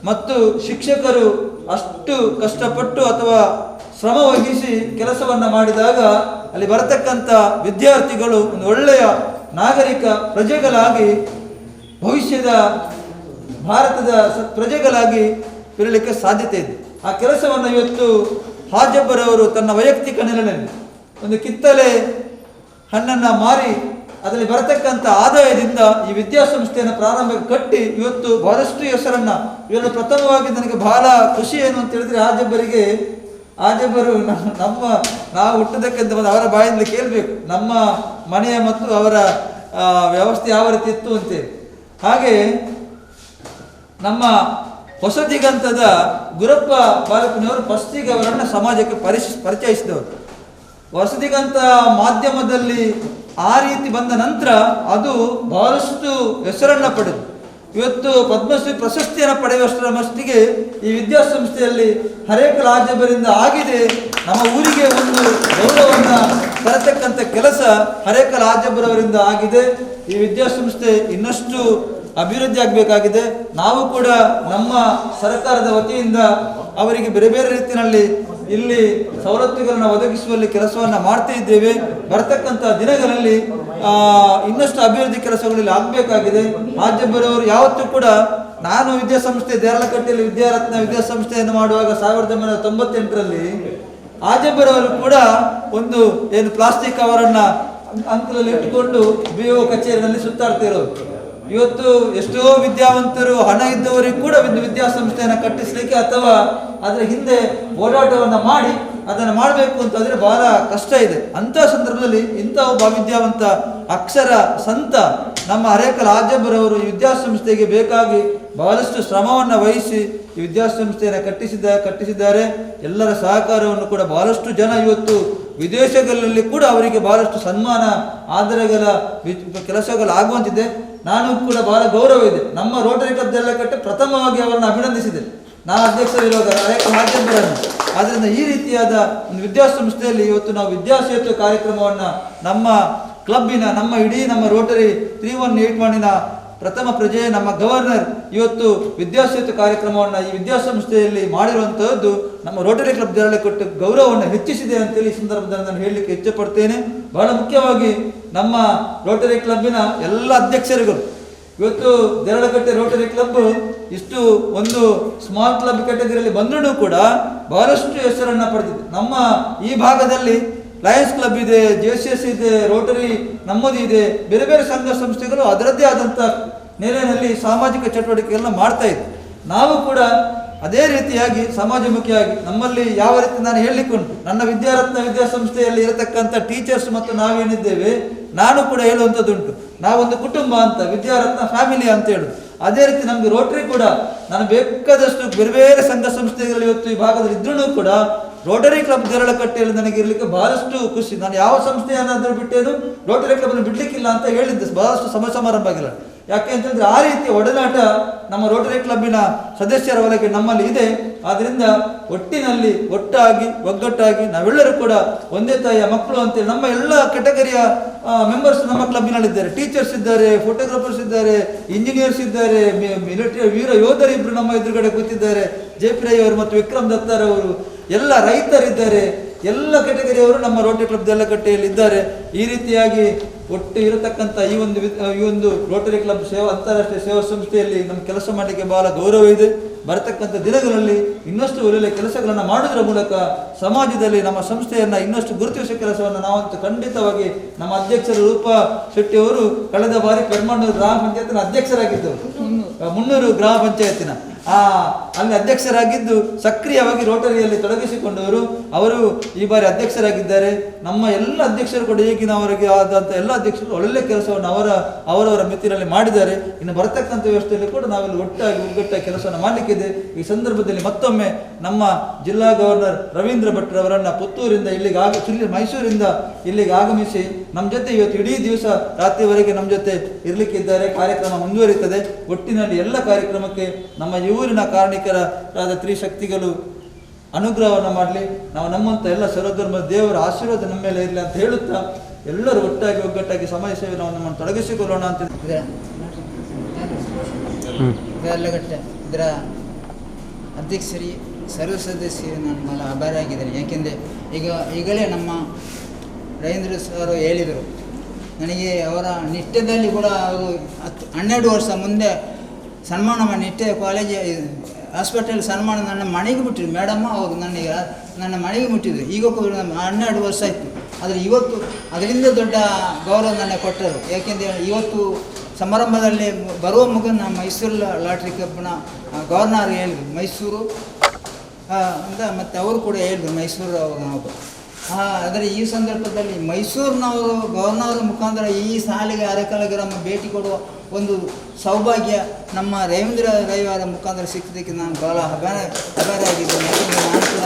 ಮತ್ತು ಶಿಕ್ಷಕರು ಅಷ್ಟು ಕಷ್ಟಪಟ್ಟು ಅಥವಾ ಶ್ರಮ ವಹಿಸಿ ಕೆಲಸವನ್ನು ಮಾಡಿದಾಗ ಅಲ್ಲಿ ಬರತಕ್ಕಂಥ ವಿದ್ಯಾರ್ಥಿಗಳು ಒಂದು ಒಳ್ಳೆಯ ನಾಗರಿಕ ಪ್ರಜೆಗಳಾಗಿ, ಭವಿಷ್ಯದ ಭಾರತದ ಪ್ರಜೆಗಳಾಗಿ ಇರಲಿಕ್ಕೆ ಸಾಧ್ಯತೆ ಇದೆ. ಆ ಕೆಲಸವನ್ನು ಇವತ್ತು ಹಾಜಬ್ಬರವರು ತನ್ನ ವೈಯಕ್ತಿಕ ನೆಲೆಯಲ್ಲಿ ಒಂದು ಕಿತ್ತಲೆ ಹಣ್ಣನ್ನು ಮಾರಿ ಅದರಲ್ಲಿ ಬರತಕ್ಕಂಥ ಆದಾಯದಿಂದ ಈ ವಿದ್ಯಾಸಂಸ್ಥೆಯನ್ನು ಪ್ರಾರಂಭ ಕಟ್ಟಿ ಇವತ್ತು ಬಹಳಷ್ಟು ಹೆಸರನ್ನು ಇವರು ಪ್ರಥಮವಾಗಿ ನನಗೆ ಬಹಳ ಖುಷಿ ಏನು ಅಂತ ಹೇಳಿದ್ರೆ, ಹಾಜಬ್ಬರು ನಾವು ಹುಟ್ಟದಕ್ಕಿಂತ ಅವರ ಬಾಯಲ್ಲಿ ಕೇಳಬೇಕು ನಮ್ಮ ಮನೆಯ ಮತ್ತು ಅವರ ವ್ಯವಸ್ಥೆ ಯಾವ ರೀತಿ ಇತ್ತು ಅಂತೇಳಿ. ಹಾಗೆ ನಮ್ಮ ಹೊಸದಿಗಂತದ ಗುರಪ್ಪ ಬಾಲಕನವರು ಫಸ್ಟಿಗೆ ಅವರನ್ನು ಸಮಾಜಕ್ಕೆ ಪರಿಚಯಿಸಿದವರು. ಹೊಸದಿಗಂತ ಮಾಧ್ಯಮದಲ್ಲಿ ಆ ರೀತಿ ಬಂದ ನಂತರ ಅದು ಬಹಳಷ್ಟು ಹೆಸರನ್ನು ಪಡೆದು ಇವತ್ತು ಪದ್ಮಶ್ರೀ ಪ್ರಶಸ್ತಿಯನ್ನು ಪಡೆಯುವಷ್ಟರ ಮಟ್ಟಿಗೆ ಈ ವಿದ್ಯಾಸಂಸ್ಥೆಯಲ್ಲಿ ಹರೇಕಲ ಹಾಜಬ್ಬರಿಂದ ಆಗಿದೆ. ನಮ್ಮ ಊರಿಗೆ ಒಂದು ಗೌರವವನ್ನು ತರತಕ್ಕಂಥ ಕೆಲಸ ಹರೇಕಲ ಹಾಜಬ್ಬರವರಿಂದ ಆಗಿದೆ. ಈ ವಿದ್ಯಾಸಂಸ್ಥೆ ಇನ್ನಷ್ಟು ಅಭಿವೃದ್ಧಿ ಆಗಬೇಕಾಗಿದೆ. ನಾವು ಕೂಡ ನಮ್ಮ ಸರ್ಕಾರದ ವತಿಯಿಂದ ಅವರಿಗೆ ಬೇರೆ ಬೇರೆ ರೀತಿಯಲ್ಲಿ ಇಲ್ಲಿ ಸವಲತ್ತುಗಳನ್ನು ಒದಗಿಸುವಲ್ಲಿ ಕೆಲಸವನ್ನು ಮಾಡ್ತಾ ಇದ್ದೇವೆ. ಬರ್ತಕ್ಕಂಥ ದಿನಗಳಲ್ಲಿ ಇನ್ನಷ್ಟು ಅಭಿವೃದ್ಧಿ ಕೆಲಸಗಳಲ್ಲಿ ಆಗಬೇಕಾಗಿದೆ. ಹಾಜಬ್ಬರವರು ಯಾವತ್ತೂ ಕೂಡ, ನಾನು ವಿದ್ಯಾಸಂಸ್ಥೆ ದೇರಳಕಟ್ಟೆಯಲ್ಲಿ ವಿದ್ಯಾರತ್ನ ವಿದ್ಯಾಸಂಸ್ಥೆಯನ್ನು ಮಾಡುವಾಗ 1998ರಲ್ಲಿ ಹಾಜಬ್ಬರವರು ಕೂಡ ಒಂದು ಏನು ಪ್ಲಾಸ್ಟಿಕ್ ಕವರನ್ನು ಅಂಕಲಲ್ಲಿ ಇಟ್ಟುಕೊಂಡು BO ಕಚೇರಿಯಲ್ಲಿ ಸುತ್ತಾಡ್ತಿರೋರು. ಇವತ್ತು ಎಷ್ಟೋ ವಿದ್ಯಾವಂತರು, ಹಣ ಇದ್ದವರಿಗೆ ಕೂಡ ವಿದ್ಯಾಸಂಸ್ಥೆಯನ್ನು ಕಟ್ಟಿಸಲಿಕ್ಕೆ ಅಥವಾ ಅದರ ಹಿಂದೆ ಓಡಾಟವನ್ನು ಮಾಡಿ ಅದನ್ನು ಮಾಡಬೇಕು ಅಂತಂದರೆ ಬಹಳ ಕಷ್ಟ ಇದೆ. ಅಂಥ ಸಂದರ್ಭದಲ್ಲಿ ಇಂಥ ಒಬ್ಬ ವಿದ್ಯಾವಂತ ಅಕ್ಷರ ಸಂತ ನಮ್ಮ ಹರೇಕಲ ಹಾಜಬ್ಬರವರು ಈ ವಿದ್ಯಾಸಂಸ್ಥೆಗೆ ಬೇಕಾಗಿ ಬಹಳಷ್ಟು ಶ್ರಮವನ್ನು ವಹಿಸಿ ಈ ವಿದ್ಯಾಸಂಸ್ಥೆಯನ್ನು ಕಟ್ಟಿಸಿದ್ದಾರೆ. ಎಲ್ಲರ ಸಹಕಾರವನ್ನು ಕೂಡ ಬಹಳಷ್ಟು ಜನ ಇವತ್ತು ವಿದೇಶಗಳಲ್ಲಿ ಕೂಡ ಅವರಿಗೆ ಬಹಳಷ್ಟು ಸನ್ಮಾನ ಆದರಗಳ ಕೆಲಸಗಳಾಗುವಂತಿದೆ. ನಾನು ಕೂಡ ಬಹಳ ಗೌರವ ಇದೆ. ನಮ್ಮ ರೋಟರಿ ಕ್ಲಬ್ ದೇರಳಕಟ್ಟೆ ಪ್ರಥಮವಾಗಿ ಅವರನ್ನು ಅಭಿನಂದಿಸಿದೆ, ನಾನು ಅಧ್ಯಕ್ಷರಿರುವಾಗ ಹರೇಕಲ ಹಾಜಬ್ಬರನ್ನು. ಆದ್ದರಿಂದ ಈ ರೀತಿಯಾದ ಒಂದು ವಿದ್ಯಾಸಂಸ್ಥೆಯಲ್ಲಿ ಇವತ್ತು ನಾವು ವಿದ್ಯಾಸೇತು ಕಾರ್ಯಕ್ರಮವನ್ನು ನಮ್ಮ ಕ್ಲಬ್ಬಿನ ನಮ್ಮ ರೋಟರಿ 3181ನ ಪ್ರಥಮ ಪ್ರಜೆ ನಮ್ಮ ಗವರ್ನರ್ ಇವತ್ತು ವಿದ್ಯಾಸೇತು ಕಾರ್ಯಕ್ರಮವನ್ನು ಈ ವಿದ್ಯಾಸಂಸ್ಥೆಯಲ್ಲಿ ಮಾಡಿರುವಂತಹದ್ದು ನಮ್ಮ ರೋಟರಿ ಕ್ಲಬ್ ದೇರಳಕಟ್ಟೆ ಗೌರವವನ್ನು ಹೆಚ್ಚಿಸಿದೆ ಅಂತೇಳಿ ಈ ಸಂದರ್ಭದಲ್ಲಿ ನಾನು ಹೇಳಲಿಕ್ಕೆ ಇಚ್ಛೆಪಡ್ತೇನೆ. ಬಹಳ ಮುಖ್ಯವಾಗಿ ನಮ್ಮ ರೋಟರಿ ಕ್ಲಬ್ಬಿನ ಎಲ್ಲ ಅಧ್ಯಕ್ಷರುಗಳು ಇವತ್ತು ದೇರಳಕಟ್ಟೆ ರೋಟರಿ ಕ್ಲಬ್ ಇಷ್ಟು ಒಂದು ಸ್ಮಾಲ್ ಕ್ಲಬ್ ಕ್ಯಾಟಗರಿಯಲ್ಲಿ ಬಂದ್ರೂ ಕೂಡ ಬಹಳಷ್ಟು ಹೆಸರನ್ನು ಪಡೆದಿದೆ. ನಮ್ಮ ಈ ಭಾಗದಲ್ಲಿ ಲಯನ್ಸ್ ಕ್ಲಬ್ ಇದೆ, JCS ಇದೆ, ರೋಟರಿ ನಮ್ಮದು ಇದೆ, ಬೇರೆ ಬೇರೆ ಸಂಘ ಸಂಸ್ಥೆಗಳು ಅದರದ್ದೇ ಆದಂಥ ನೆಲೆಯಲ್ಲಿ ಸಾಮಾಜಿಕ ಚಟುವಟಿಕೆಗಳನ್ನ ಮಾಡ್ತಾ ಇದ್ದೆ. ನಾವು ಕೂಡ ಅದೇ ರೀತಿಯಾಗಿ ಸಮಾಜಮುಖಿಯಾಗಿ ನಮ್ಮಲ್ಲಿ ಯಾವ ರೀತಿ ನಾನು ಹೇಳಲಿಕ್ಕುಂಟು, ನನ್ನ ವಿದ್ಯಾರತ್ನ ವಿದ್ಯಾಸಂಸ್ಥೆಯಲ್ಲಿ ಇರತಕ್ಕಂಥ ಟೀಚರ್ಸ್ ಮತ್ತು ನಾವೇನಿದ್ದೇವೆ, ನಾನು ಕೂಡ ಹೇಳುವಂಥದ್ದುಂಟು, ನಾವೊಂದು ಕುಟುಂಬ ಅಂತ, ವಿದ್ಯಾರತ್ನ ಫ್ಯಾಮಿಲಿ ಅಂತ ಹೇಳುದು. ಅದೇ ರೀತಿ ನಮಗೆ ರೋಟರಿ ಕೂಡ, ನಾನು ಬೇಕಾದಷ್ಟು ಬೇರೆ ಬೇರೆ ಸಂಘ ಸಂಸ್ಥೆಗಳಲ್ಲಿ ಇವತ್ತು ಈ ಭಾಗದಲ್ಲಿ ಇದ್ರೂ ಕೂಡ ರೋಟರಿ ಕ್ಲಬ್ ದೇರಳಕಟ್ಟೆಯಲ್ಲಿ ನನಗೆ ಇರಲಿಕ್ಕೆ ಬಹಳಷ್ಟು ಖುಷಿ. ನಾನು ಯಾವ ಸಂಸ್ಥೆಯನ್ನಾದರೂ ಬಿಟ್ಟೇನು ರೋಟರಿ ಕ್ಲಬ್ನ ಬಿಡ್ಲಿಕ್ಕಿಲ್ಲ ಅಂತ ಹೇಳಿದ್ದೆ ಬಹಳಷ್ಟು ಸಮಾರಂಭ ಆಗಿಲ್ಲ. ಯಾಕೆ ಅಂತಂದ್ರೆ ಆ ರೀತಿಯ ಒಡನಾಟ ನಮ್ಮ ರೋಟರಿ ಕ್ಲಬ್ಬಿನ ಸದಸ್ಯರ ಒಳಗೆ ನಮ್ಮಲ್ಲಿ ಇದೆ. ಆದ್ರಿಂದ ಒಟ್ಟಿನಲ್ಲಿ ಒಟ್ಟಾಗಿ ಒಗ್ಗಟ್ಟಾಗಿ ನಾವೆಲ್ಲರೂ ಕೂಡ ಒಂದೇ ತಾಯಿಯ ಮಕ್ಕಳು ಅಂತೇಳಿ ನಮ್ಮ ಎಲ್ಲ ಕೆಟಗರಿಯ ಮೆಂಬರ್ಸ್ ನಮ್ಮ ಕ್ಲಬ್ಬಿನಲ್ಲಿದ್ದಾರೆ. ಟೀಚರ್ಸ್ ಇದ್ದಾರೆ, ಫೋಟೋಗ್ರಾಫರ್ಸ್ ಇದ್ದಾರೆ, ಇಂಜಿನಿಯರ್ಸ್ ಇದ್ದಾರೆ, ಮಿಲಿಟರಿ ವೀರ ಯೋಧರು ಇಬ್ಬರು ನಮ್ಮ ಎದುರುಗಡೆ ಕೂತಿದ್ದಾರೆ, JP ರೈ ಅವರು ಮತ್ತು ವಿಕ್ರಮ್ ದತ್ತಾರ್ ಅವರು, ಎಲ್ಲ ರೈತರಿದ್ದಾರೆ, ಎಲ್ಲ ಕೆಟಗರಿಯವರು ನಮ್ಮ ರೋಟರಿ ಕ್ಲಬ್ ದೇರಳಕಟ್ಟೆಯಲ್ಲಿ ಇದ್ದಾರೆ. ಈ ರೀತಿಯಾಗಿ ಒಟ್ಟು ಇರತಕ್ಕಂಥ ಈ ಒಂದು ರೋಟರಿ ಕ್ಲಬ್ ಅಂತಾರಾಷ್ಟ್ರೀಯ ಸೇವಾ ಸಂಸ್ಥೆಯಲ್ಲಿ ನಮ್ಮ ಕೆಲಸ ಮಾಡಲಿಕ್ಕೆ ಬಹಳ ಗೌರವ ಇದೆ. ಬರತಕ್ಕಂಥ ದಿನಗಳಲ್ಲಿ ಇನ್ನಷ್ಟು ಒಳ್ಳೆಯ ಕೆಲಸಗಳನ್ನು ಮಾಡೋದ್ರ ಮೂಲಕ ಸಮಾಜದಲ್ಲಿ ನಮ್ಮ ಸಂಸ್ಥೆಯನ್ನು ಇನ್ನಷ್ಟು ಗುರುತಿಸುವ ಕೆಲಸವನ್ನು ನಾವಂತೂ ಖಂಡಿತವಾಗಿ ನಮ್ಮ ಅಧ್ಯಕ್ಷರು ರೂಪಾ ಶೆಟ್ಟಿ ಅವರು ಕಳೆದ ಬಾರಿ ಪೆರ್ಮಣ್ಣೂರು ಗ್ರಾಮ ಪಂಚಾಯತಿನ ಅಧ್ಯಕ್ಷರಾಗಿದ್ದರು, 300 ಗ್ರಾಮ ಪಂಚಾಯತಿನ ಅಲ್ಲಿ ಅಧ್ಯಕ್ಷರಾಗಿದ್ದು ಸಕ್ರಿಯವಾಗಿ ರೋಟರಿಯಲ್ಲಿ ತೊಡಗಿಸಿಕೊಂಡವರು. ಅವರು ಈ ಬಾರಿ ಅಧ್ಯಕ್ಷರಾಗಿದ್ದಾರೆ. ನಮ್ಮ ಎಲ್ಲ ಅಧ್ಯಕ್ಷರು ಕೂಡ ಈಗಿನವರೆಗೆ ಆದಂಥ ಎಲ್ಲ ಅಧ್ಯಕ್ಷರು ಒಳ್ಳೆಯ ಕೆಲಸವನ್ನು ಅವರವರ ಮಿತಿನಲ್ಲಿ ಮಾಡಿದ್ದಾರೆ. ಇನ್ನು ಬರತಕ್ಕಂಥ ವ್ಯವಸ್ಥೆಯಲ್ಲಿ ಕೂಡ ನಾವೆಲ್ಲ ಒಗ್ಗಟ್ಟಾಗಿ ಕೆಲಸವನ್ನು ಮಾಡಲಿಕ್ಕಿದೆ. ಈ ಸಂದರ್ಭದಲ್ಲಿ ಮತ್ತೊಮ್ಮೆ ನಮ್ಮ ಜಿಲ್ಲಾ ಗವರ್ನರ್ ರವೀಂದ್ರ ಭಟ್ರವರನ್ನು ಪುತ್ತೂರಿಂದ ಮೈಸೂರಿಂದ ಇಲ್ಲಿಗೆ ಆಗಮಿಸಿ ನಮ್ಮ ಜೊತೆ ಇವತ್ತು ಇಡೀ ದಿವಸ ರಾತ್ರಿವರೆಗೆ ನಮ್ಮ ಜೊತೆ ಇರಲಿಕ್ಕಿದ್ದಾರೆ. ಕಾರ್ಯಕ್ರಮ ಮುಂದುವರಿಯುತ್ತದೆ. ಒಟ್ಟಿನಲ್ಲಿ ಎಲ್ಲ ಕಾರ್ಯಕ್ರಮಕ್ಕೆ ನಮ್ಮ ಊರಿನ ಕಾರಣಿಕರಾದ ತ್ರಿಶಕ್ತಿಗಳು ಅನುಗ್ರಹವನ್ನು ಮಾಡಲಿ. ನಾವು ನಮ್ಮಂಥ ಎಲ್ಲ ಸರ್ವಧರ್ಮದ ದೇವರ ಆಶೀರ್ವಾದ ನಮ್ಮ ಮೇಲೆ ಇರಲಿ ಅಂತ ಹೇಳುತ್ತಾ ಎಲ್ಲರೂ ಒಟ್ಟಾಗಿ ಒಗ್ಗಟ್ಟಾಗಿ ಸಮಾಜ ಸೇವೆ ನಾವು ನಮ್ಮನ್ನು ತೊಡಗಿಸಿಕೊಳ್ಳೋಣ ಅಂತ ದೇರಳಕಟ್ಟೆ ಇದರ ಅಧ್ಯಕ್ಷರಿ ಸರ್ವ ಸದಸ್ಯರು ನಾನು ಬಹಳ ಆಭಾರಿಯಾಗಿದ್ದೇನೆ. ಯಾಕೆಂದರೆ ಈಗಲೇ ನಮ್ಮ ರವೀಂದ್ರ ಸರ್ ಹೇಳಿದರು, ನನಗೆ ಅವರ ನಿತ್ಯದಲ್ಲಿ ಕೂಡ ಅವರು 12 ವರ್ಷ ಮುಂದೆ ಸನ್ಮಾನ ಮಾಡಿ ನಿತ್ಯ ಕಾಲೇಜ್ ಹಾಸ್ಪಿಟಲ್ ಸನ್ಮಾನ ನನ್ನ ಮನೆಗೆ ಮುಟ್ಟಿದ್ರು ಮೇಡಮ್ಮ. ಅವರು ನನ್ನ ಮನೆಗೆ ಮುಟ್ಟಿದ್ರು. ಈಗ ಕೂಡ 12 ವರ್ಷ ಆಯಿತು. ಆದರೆ ಇವತ್ತು ಅದರಿಂದ ದೊಡ್ಡ ಗೌರವ ನನಗೆ ಕೊಟ್ಟರು. ಯಾಕೆಂದರೆ ಇವತ್ತು ಸಮಾರಂಭದಲ್ಲಿ ಬರುವ ಮಗನ ಮೈಸೂರು ಲಾಟ್ರಿ ಕ್ಲಬ್ನ ಗವರ್ನರ್ ಹೇಳಿದ್ರು, ಮೈಸೂರು ಅಂತ, ಮತ್ತು ಅವರು ಕೂಡ ಹೇಳಿದ್ರು ಮೈಸೂರು ಅವರು. ಆದರೆ ಈ ಸಂದರ್ಭದಲ್ಲಿ ಮೈಸೂರಿನವರು ಗವರ್ನರ್ ಮುಖಾಂತರ ಈ ಶಾಲೆಗೆ ಅರೆಕಲ ಗ್ರಾಮ ಭೇಟಿ ಕೊಡುವ ಒಂದು ಸೌಭಾಗ್ಯ ನಮ್ಮ ರವೀಂದ್ರ ರೈವರ ಮುಖಾಂತರ ಸಿಕ್ಕಿದ್ದಕ್ಕೆ ನಾನು ಬಹಳ ಅಭಾರಿಯಾಗಿದ್ದೇನೆ. ನಾನು ಕೂಡ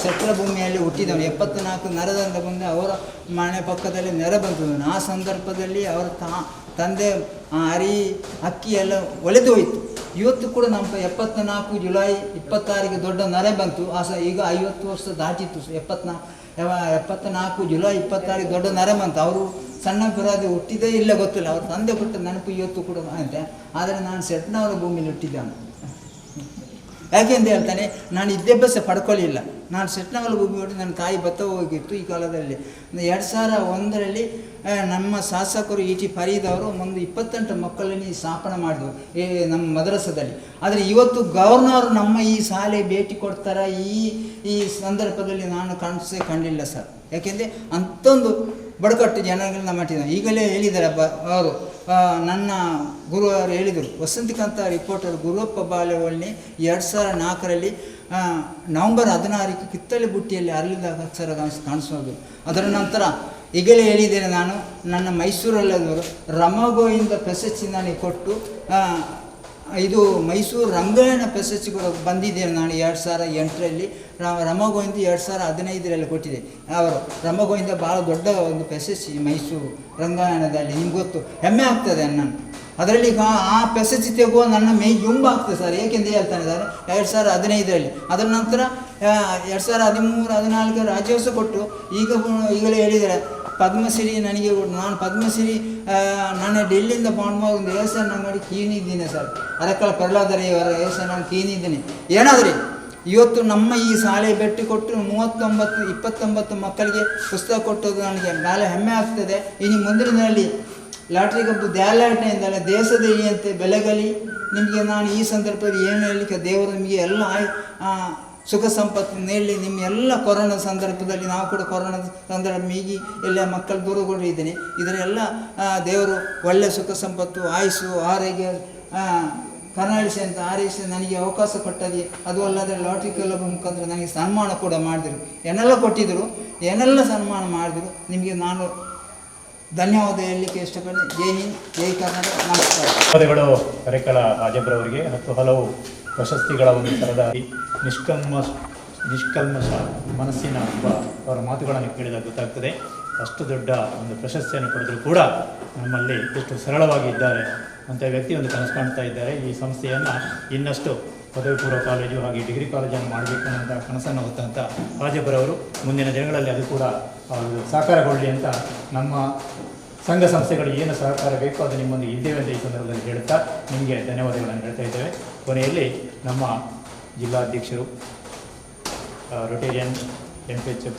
ಸೆಟ್ಲ ಭೂಮಿಯಲ್ಲಿ ಹುಟ್ಟಿದವನು. 74 ನೆರೆದಿಂದ ಬಂದು ಅವರ ಮನೆ ಪಕ್ಕದಲ್ಲಿ ನೆರೆ ಬಂತು. ಆ ಸಂದರ್ಭದಲ್ಲಿ ಅವರ ತಂದೆ ಅಕ್ಕಿ ಎಲ್ಲ ಒಲೆದು ಹೋಯಿತು. ಇವತ್ತು ಕೂಡ ನಮ್ಮ 74 ಜುಲೈ 26ಗೆ ದೊಡ್ಡ ನೆರೆ ಬಂತು. ಈಗ 50 ವರ್ಷ ದಾಟಿತ್ತು. 74 ಜುಲೈ 26ಗೆ ದೊಡ್ಡ ನೆರೆ ಬಂತು. ಅವರು ಸಣ್ಣ ಪುರಾದಿ ಹುಟ್ಟಿದೇ ಇಲ್ಲ ಗೊತ್ತಿಲ್ಲ. ಅವ್ರ ತಂದೆ ಕೊಟ್ಟ ನೆನಪು ಇವತ್ತು ಕೂಡ ಅಂತೆ. ಆದರೆ ನಾನು ಸೆಟ್ನವರ ಭೂಮಿಯಲ್ಲಿ ಹುಟ್ಟಿದ್ದಾನೆ. ಯಾಕೆಂದು ಹೇಳ್ತಾನೆ, ನಾನು ವಿದ್ಯಾಭ್ಯಾಸ ಪಡ್ಕೊಳ್ಳಿಲ್ಲ. ನಾನು ಸೆಟ್ನವರ ಭೂಮಿ ಹುಟ್ಟಿ ನನ್ನ ತಾಯಿ ಭತ್ತ ಹೋಗಿತ್ತು. ಈ ಕಾಲದಲ್ಲಿ 2001ರಲ್ಲಿ ನಮ್ಮ ಶಾಸಕರು ET ಫರೀದ್ ಅವರು ಒಂದು 28 ಮಕ್ಕಳನ್ನು ಸ್ಥಾಪನೆ ಮಾಡಿದ್ರು ನಮ್ಮ ಮದ್ರಸದಲ್ಲಿ. ಆದರೆ ಇವತ್ತು ಗವರ್ನರ್ ನಮ್ಮ ಈ ಶಾಲೆ ಭೇಟಿ ಕೊಡ್ತಾರೆ ಈ ಸಂದರ್ಭದಲ್ಲಿ ನಾನು ಕಂಡಿಲ್ಲ ಸರ್. ಯಾಕೆಂದರೆ ಅಂಥೊಂದು ಬಡಕಟ್ಟು ಜನಗಳನ್ನ ಮಾಡಿದ್ದಾರೆ. ಈಗಲೇ ಹೇಳಿದ್ದಾರೆ ಅವರು, ನನ್ನ ಗುರು ಅವರು ಹೇಳಿದರು, ವಸಂತಿಕಾಂತ ರಿಪೋರ್ಟರ್ ಗುರುವಪ್ಪ ಬಾಳೆಹೊಳ್ಳಿ 2004ರಲ್ಲಿ ನವಂಬರ್ 16ಕ್ಕೆ ಕಿತ್ತಳೆ ಬುಟ್ಟಿಯಲ್ಲಿ ಅರಳಿದಾಗ ಅಕ್ಷರ ಕಾಣಿಸೋದು. ಅದರ ನಂತರ ಈಗಲೇ ಹೇಳಿದ್ದೇನೆ, ನಾನು ನನ್ನ ಮೈಸೂರಲ್ಲದವರು ರಮಗೋಯಿಂದ ಪ್ರಶಸ್ತಿ ನನಗೆ ಕೊಟ್ಟು ಇದು ಮೈಸೂರು ರಂಗಾಯಣ ಪ್ರಶಸ್ತಿ ಕೂಡ ಬಂದಿದ್ದೇನೆ ನಾನು 2008ರಲ್ಲಿ. ರಮಗೋವಿಂದ 2015ರಲ್ಲಿ ಕೊಟ್ಟಿದೆ. ಅವರು ರಮಗೋವಿಂದ ಭಾಳ ದೊಡ್ಡ ಒಂದು ಪ್ರಶಸ್ತಿ ಮೈಸೂರು ರಂಗಾಯಣದಲ್ಲಿ. ನಿಮ್ಗೆ ಗೊತ್ತು, ಹೆಮ್ಮೆ ಆಗ್ತದೆ ನಾನು ಅದರಲ್ಲಿ. ಆ ಪ್ರಶಸ್ತಿ ತೆಗುವ ನನ್ನ ಮೈ ಜುಂಬ ಆಗ್ತದೆ ಸರ್. ಏಕೆಂದು ಹೇಳ್ತಾನೆ ಇದ್ದಾರೆ 2015ರಲ್ಲಿ. ಅದರ ನಂತರ 2013-14 ರಾಜ್ಯೋತ್ಸವ ಕೊಟ್ಟು ಈಗಲೇ ಹೇಳಿದ್ದಾರೆ ಪದ್ಮಶ್ರೀ ನನಗೆ. ನಾನು ಪದ್ಮಶ್ರೀ ನಾನು ಡೆಲ್ಲಿಯಿಂದ ಬಾಂಡ್ ಒಂದು ವ್ಯವಸಾಯ ಮಾಡಿ ಕೀನಿದ್ದೀನಿ ಸರ್. ಅರಕಳ ಪ್ರಹ್ಲಾದರವರ ವ್ಯವಸಾಯ ನಾನು ಕೀನಿದ್ದೀನಿ. ಏನಾದ್ರಿ ಇವತ್ತು ನಮ್ಮ ಈ ಶಾಲೆ ಭೇಟಿ ಕೊಟ್ಟು 29 ಮಕ್ಕಳಿಗೆ ಪುಸ್ತಕ ಕೊಟ್ಟದ್ದು ನನಗೆ ಭಾಳ ಹೆಮ್ಮೆ ಆಗ್ತದೆ. ಇನ್ನು ಮುಂದಿನ ದಿನದಲ್ಲಿ ಲಾಟ್ರಿ ಕಬ್ಬು ದ್ಯಾಲಾಟನೆಯಿಂದಲೇ ದೇಶದ ಇಳಿಯಂತೆ ಬೆಲೆಗಲಿ. ನಿಮಗೆ ನಾನು ಈ ಸಂದರ್ಭದಲ್ಲಿ ಏನು ಹೇಳಲಿಕ್ಕೆ, ದೇವರು ನಿಮಗೆ ಎಲ್ಲ ಸುಖ ಸಂಪತ್ತು ನೀಡಲಿ. ನಿಮ್ಮ ಎಲ್ಲ ಕೊರೋನಾ ಸಂದರ್ಭದಲ್ಲಿ, ನಾವು ಕೂಡ ಕೊರೋನಾ ಸಂದರ್ಭ ಮೀಗಿ ಎಲ್ಲ ಮಕ್ಕಳು ದೂರಗೊಂಡಿದ್ದೀನಿ. ಇದರೆಲ್ಲ ದೇವರು ಒಳ್ಳೆಯ ಸುಖ ಸಂಪತ್ತು, ಆಯುಸ್ಸು, ಆರೋಗ್ಯ ಕರುಣಿಸಿ ಅಂತ ಹಾರೈಸಿ ನನಗೆ ಅವಕಾಶ ಕೊಟ್ಟದೆ. ಅದು ಅಲ್ಲದೆ ಲಾಟ್ರಿ ಕ್ಲಬ್ ಮುಖಾಂತರ ನನಗೆ ಸನ್ಮಾನ ಕೂಡ ಮಾಡಿದರು, ಏನೆಲ್ಲ ಕೊಟ್ಟಿದ್ದರು, ಏನೆಲ್ಲ ಸನ್ಮಾನ ಮಾಡಿದರು. ನಿಮಗೆ ನಾನು ಧನ್ಯವಾದ ಹೇಳಲಿಕ್ಕೆ ಇಷ್ಟಪಡ್ತೀನಿ. ಜೈ ಹಿಂದ್, ಜೈ ಕರ್ನಾಟಕ, ನಮಸ್ಕಾರ. ಧನ್ಯವಾದಗಳು ಕರೆಕಳ ಹಾಜಬ್ರವರಿಗೆ. ಹಲವು ಪ್ರಶಸ್ತಿಗಳ ಒಂದು ಥರದ ನಿಷ್ಕಲ್ಮಶ ಮನಸ್ಸಿನ ಅವರ ಮಾತುಗಳನ್ನು ಕೇಳಿದಾಗ ಗೊತ್ತಾಗ್ತದೆ. ಅಷ್ಟು ದೊಡ್ಡ ಒಂದು ಪ್ರಶಸ್ತಿಯನ್ನು ಪಡೆದರೂ ಕೂಡ ನಮ್ಮಲ್ಲಿ ಎಷ್ಟು ಸರಳವಾಗಿ ಇದ್ದಾರೆ ಅಂತ ವ್ಯಕ್ತಿ ಒಂದು ಕನಸು ಕಾಣ್ತಾ ಇದ್ದಾರೆ. ಈ ಸಂಸ್ಥೆಯನ್ನು ಇನ್ನಷ್ಟು ಪದವಿ ಪೂರ್ವ ಕಾಲೇಜು ಹಾಗೆ ಡಿಗ್ರಿ ಕಾಲೇಜನ್ನು ಮಾಡಬೇಕು ಅನ್ನೋಂಥ ಕನಸನ್ನು ಹೊತ್ತಂಥ ಹಾಜಬ್ರವರು ಮುಂದಿನ ದಿನಗಳಲ್ಲಿ ಅದು ಕೂಡ ಸಾಕಾರಗೊಳ್ಳಲಿ ಅಂತ ನಮ್ಮ ಸಂಘ ಸಂಸ್ಥೆಗಳು ಏನು ಸಹಕಾರ ಬೇಕೋ ಅದು ನಿಮ್ಮೊಂದಿಗೆ ಇದ್ದೇವೆ ಅಂತ ಈ ಸಂದರ್ಭದಲ್ಲಿ ಹೇಳ್ತಾ ನಿಮಗೆ ಧನ್ಯವಾದಗಳನ್ನು ಹೇಳ್ತಾ ಇದ್ದೇವೆ. ಕೊನೆಯಲ್ಲಿ ನಮ್ಮ ಜಿಲ್ಲಾಧ್ಯಕ್ಷರು ರೊಟೇರಿಯನ್ MPHF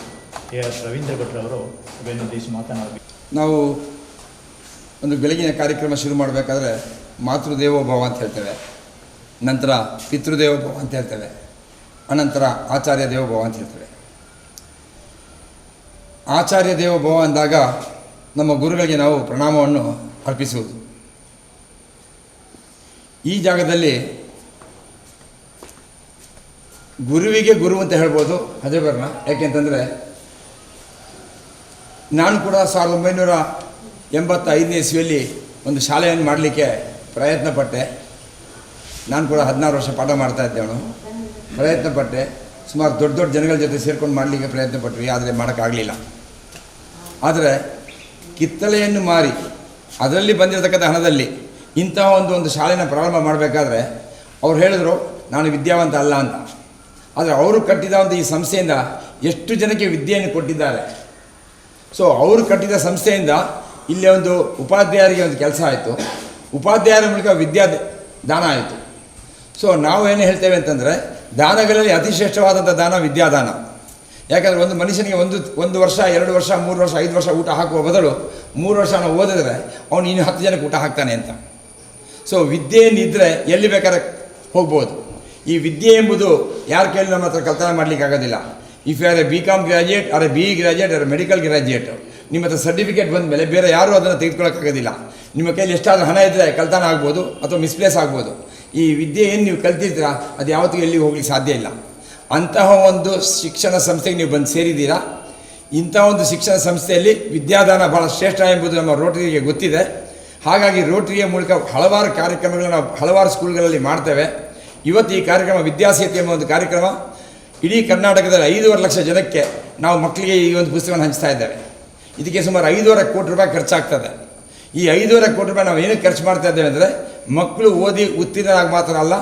AR ರವೀಂದ್ರ ಭಟ್ರವರು ಸಭೆಯನ್ನು ಉದ್ದೇಶಿಸಿ ಮಾತನಾಡಬೇಕು. ನಾವು ಒಂದು ಬೆಳಗಿನ ಕಾರ್ಯಕ್ರಮ ಶುರು ಮಾಡಬೇಕಾದ್ರೆ ಮಾತೃದೇವೋಭವ ಅಂತ ಹೇಳ್ತೇವೆ, ನಂತರ ಪಿತೃದೇವೋಭವ ಅಂತ ಹೇಳ್ತೇವೆ, ಅನಂತರ ಆಚಾರ್ಯ ದೇವೋಭವ ಅಂತ ಹೇಳ್ತೇವೆ. ಆಚಾರ್ಯ ದೇವೋಭವ ಅಂದಾಗ ನಮ್ಮ ಗುರುಗಳಿಗೆ ನಾವು ಪ್ರಣಾಮವನ್ನು ಅರ್ಪಿಸುವುದು. ಈ ಜಾಗದಲ್ಲಿ ಗುರುವಿಗೆ ಗುರು ಅಂತ ಹೇಳ್ಬೋದು ಅಜಬರ್ನ. ಯಾಕೆಂತಂದರೆ ನಾನು ಕೂಡ 1985ನೇ ಇಸ್ವಿಯಲ್ಲಿ ಒಂದು ಶಾಲೆಯನ್ನು ಮಾಡಲಿಕ್ಕೆ ಪ್ರಯತ್ನ ಪಟ್ಟೆ. ನಾನು ಕೂಡ 16 ವರ್ಷ ಪಾಠ ಮಾಡ್ತಾಯಿದ್ದೆವನು. ಪ್ರಯತ್ನ ಪಟ್ಟೆ, ಸುಮಾರು ದೊಡ್ಡ ದೊಡ್ಡ ಜನಗಳ ಜೊತೆ ಸೇರ್ಕೊಂಡು ಮಾಡಲಿಕ್ಕೆ ಪ್ರಯತ್ನ ಪಟ್ವಿ, ಆದರೆ ಮಾಡೋಕ್ಕಾಗಲಿಲ್ಲ. ಆದರೆ ಕಿತ್ತಳೆಯನ್ನು ಮಾರಿ ಅದರಲ್ಲಿ ಬಂದಿರತಕ್ಕಂಥ ಹಣದಲ್ಲಿ ಇಂತಹ ಒಂದು ಶಾಲೆನ ಪ್ರಾರಂಭ ಮಾಡಬೇಕಾದ್ರೆ ಅವ್ರು ಹೇಳಿದ್ರು ನಾನು ವಿದ್ಯಾವಂತ ಅಲ್ಲ ಅಂತ. ಆದರೆ ಅವರು ಕಟ್ಟಿದ ಒಂದು ಈ ಸಂಸ್ಥೆಯಿಂದ ಎಷ್ಟು ಜನಕ್ಕೆ ವಿದ್ಯೆಯನ್ನು ಕೊಟ್ಟಿದ್ದಾರೆ. ಸೊ ಅವರು ಕಟ್ಟಿದ ಸಂಸ್ಥೆಯಿಂದ ಇಲ್ಲೇ ಒಂದು ಉಪಾಧ್ಯಾಯರಿಗೆ ಒಂದು ಕೆಲಸ ಆಯಿತು, ಉಪಾಧ್ಯಾಯರ ಮೂಲಕ ದಾನ ಆಯಿತು. ಸೊ ನಾವು ಏನು ಹೇಳ್ತೇವೆ ಅಂತಂದರೆ, ದಾನಗಳಲ್ಲಿ ಅತಿ ಶ್ರೇಷ್ಠವಾದಂಥ ದಾನ ವಿದ್ಯಾದಾನ. ಯಾಕಂದರೆ ಒಂದು ಮನುಷ್ಯನಿಗೆ ಒಂದು ವರ್ಷ, 2 ವರ್ಷ, 3 ವರ್ಷ, 5 ವರ್ಷ ಊಟ ಹಾಕುವ ಬದಲು 3 ವರ್ಷ ನಾವು ಓದಿದ್ರೆ ಅವನು ಇನ್ನು 10 ಜನಕ್ಕೆ ಊಟ ಹಾಕ್ತಾನೆ ಅಂತ. ಸೊ ವಿದ್ಯೆಯನ್ನಿದ್ದರೆ ಎಲ್ಲಿ ಬೇಕಾದ್ರೆ ಹೋಗ್ಬೋದು. ಈ ವಿದ್ಯೆ ಎಂಬುದು ಯಾರ ಕೈಲಿ ನಮ್ಮ ಹತ್ರ ಕಲ್ತನ ಮಾಡಲಿಕ್ಕೆ ಆಗೋದಿಲ್ಲ. If you are a BCom graduate or a BE graduate or medical graduate, ನಿಮ್ಮ ಹತ್ರ ಸರ್ಟಿಫಿಕೇಟ್ ಬಂದ ಮೇಲೆ ಬೇರೆ ಯಾರೂ ಅದನ್ನು ತೆಗೆದುಕೊಳ್ಳೋಕ್ಕಾಗೋದಿಲ್ಲ. ನಿಮ್ಮ ಕೈಲಿ ಎಷ್ಟಾದರೂ ಹಣ ಇದ್ದರೆ ಕಲ್ತನ ಆಗ್ಬೋದು ಅಥವಾ ಮಿಸ್ಪ್ಲೇಸ್ ಆಗ್ಬೋದು. ಈ ವಿದ್ಯೆ ಏನು ನೀವು ಕಲ್ತಿರ್ತೀರ ಅದು ಯಾವತ್ತಿಗೂ ಎಲ್ಲಿಗೆ ಹೋಗ್ಲಿಕ್ಕೆ ಸಾಧ್ಯ ಇಲ್ಲ. ಅಂತಹ ಒಂದು ಶಿಕ್ಷಣ ಸಂಸ್ಥೆಗೆ ನೀವು ಬಂದು ಸೇರಿದ್ದೀರಾ. ಇಂಥ ಒಂದು ಶಿಕ್ಷಣ ಸಂಸ್ಥೆಯಲ್ಲಿ ವಿದ್ಯಾದಾನ ಭಾಳ ಶ್ರೇಷ್ಠ ಎಂಬುದು ನಮ್ಮ ರೋಟರಿಗೆ ಗೊತ್ತಿದೆ. ಹಾಗಾಗಿ ರೋಟರಿಯ ಮೂಲಕ ಹಲವಾರು ಕಾರ್ಯಕ್ರಮಗಳನ್ನು ನಾವು ಹಲವಾರು ಸ್ಕೂಲ್ಗಳಲ್ಲಿ ಮಾಡ್ತೇವೆ. ಇವತ್ತು ಈ ಕಾರ್ಯಕ್ರಮ ವಿದ್ಯಾಸೇತು ಎಂಬ ಒಂದು ಕಾರ್ಯಕ್ರಮ ಇಡೀ ಕರ್ನಾಟಕದಲ್ಲಿ 5.5 ಲಕ್ಷ ಜನಕ್ಕೆ ನಾವು ಮಕ್ಕಳಿಗೆ ಈ ಒಂದು ಪುಸ್ತಕವನ್ನು ಹಂಚ್ತಾ ಇದ್ದೇವೆ. ಇದಕ್ಕೆ ಸುಮಾರು 5.5 ಕೋಟಿ ರೂಪಾಯಿ ಖರ್ಚಾಗ್ತದೆ. ಈ 5.5 ಕೋಟಿ ರೂಪಾಯಿ ನಾವು ಏನಕ್ಕೆ ಖರ್ಚು ಮಾಡ್ತಾ ಇದ್ದೇವೆ ಅಂದರೆ, ಮಕ್ಕಳು ಓದಿ ಉತ್ತೀರ್ಣರಾಗಿ ಮಾತ್ರ ಅಲ್ಲ,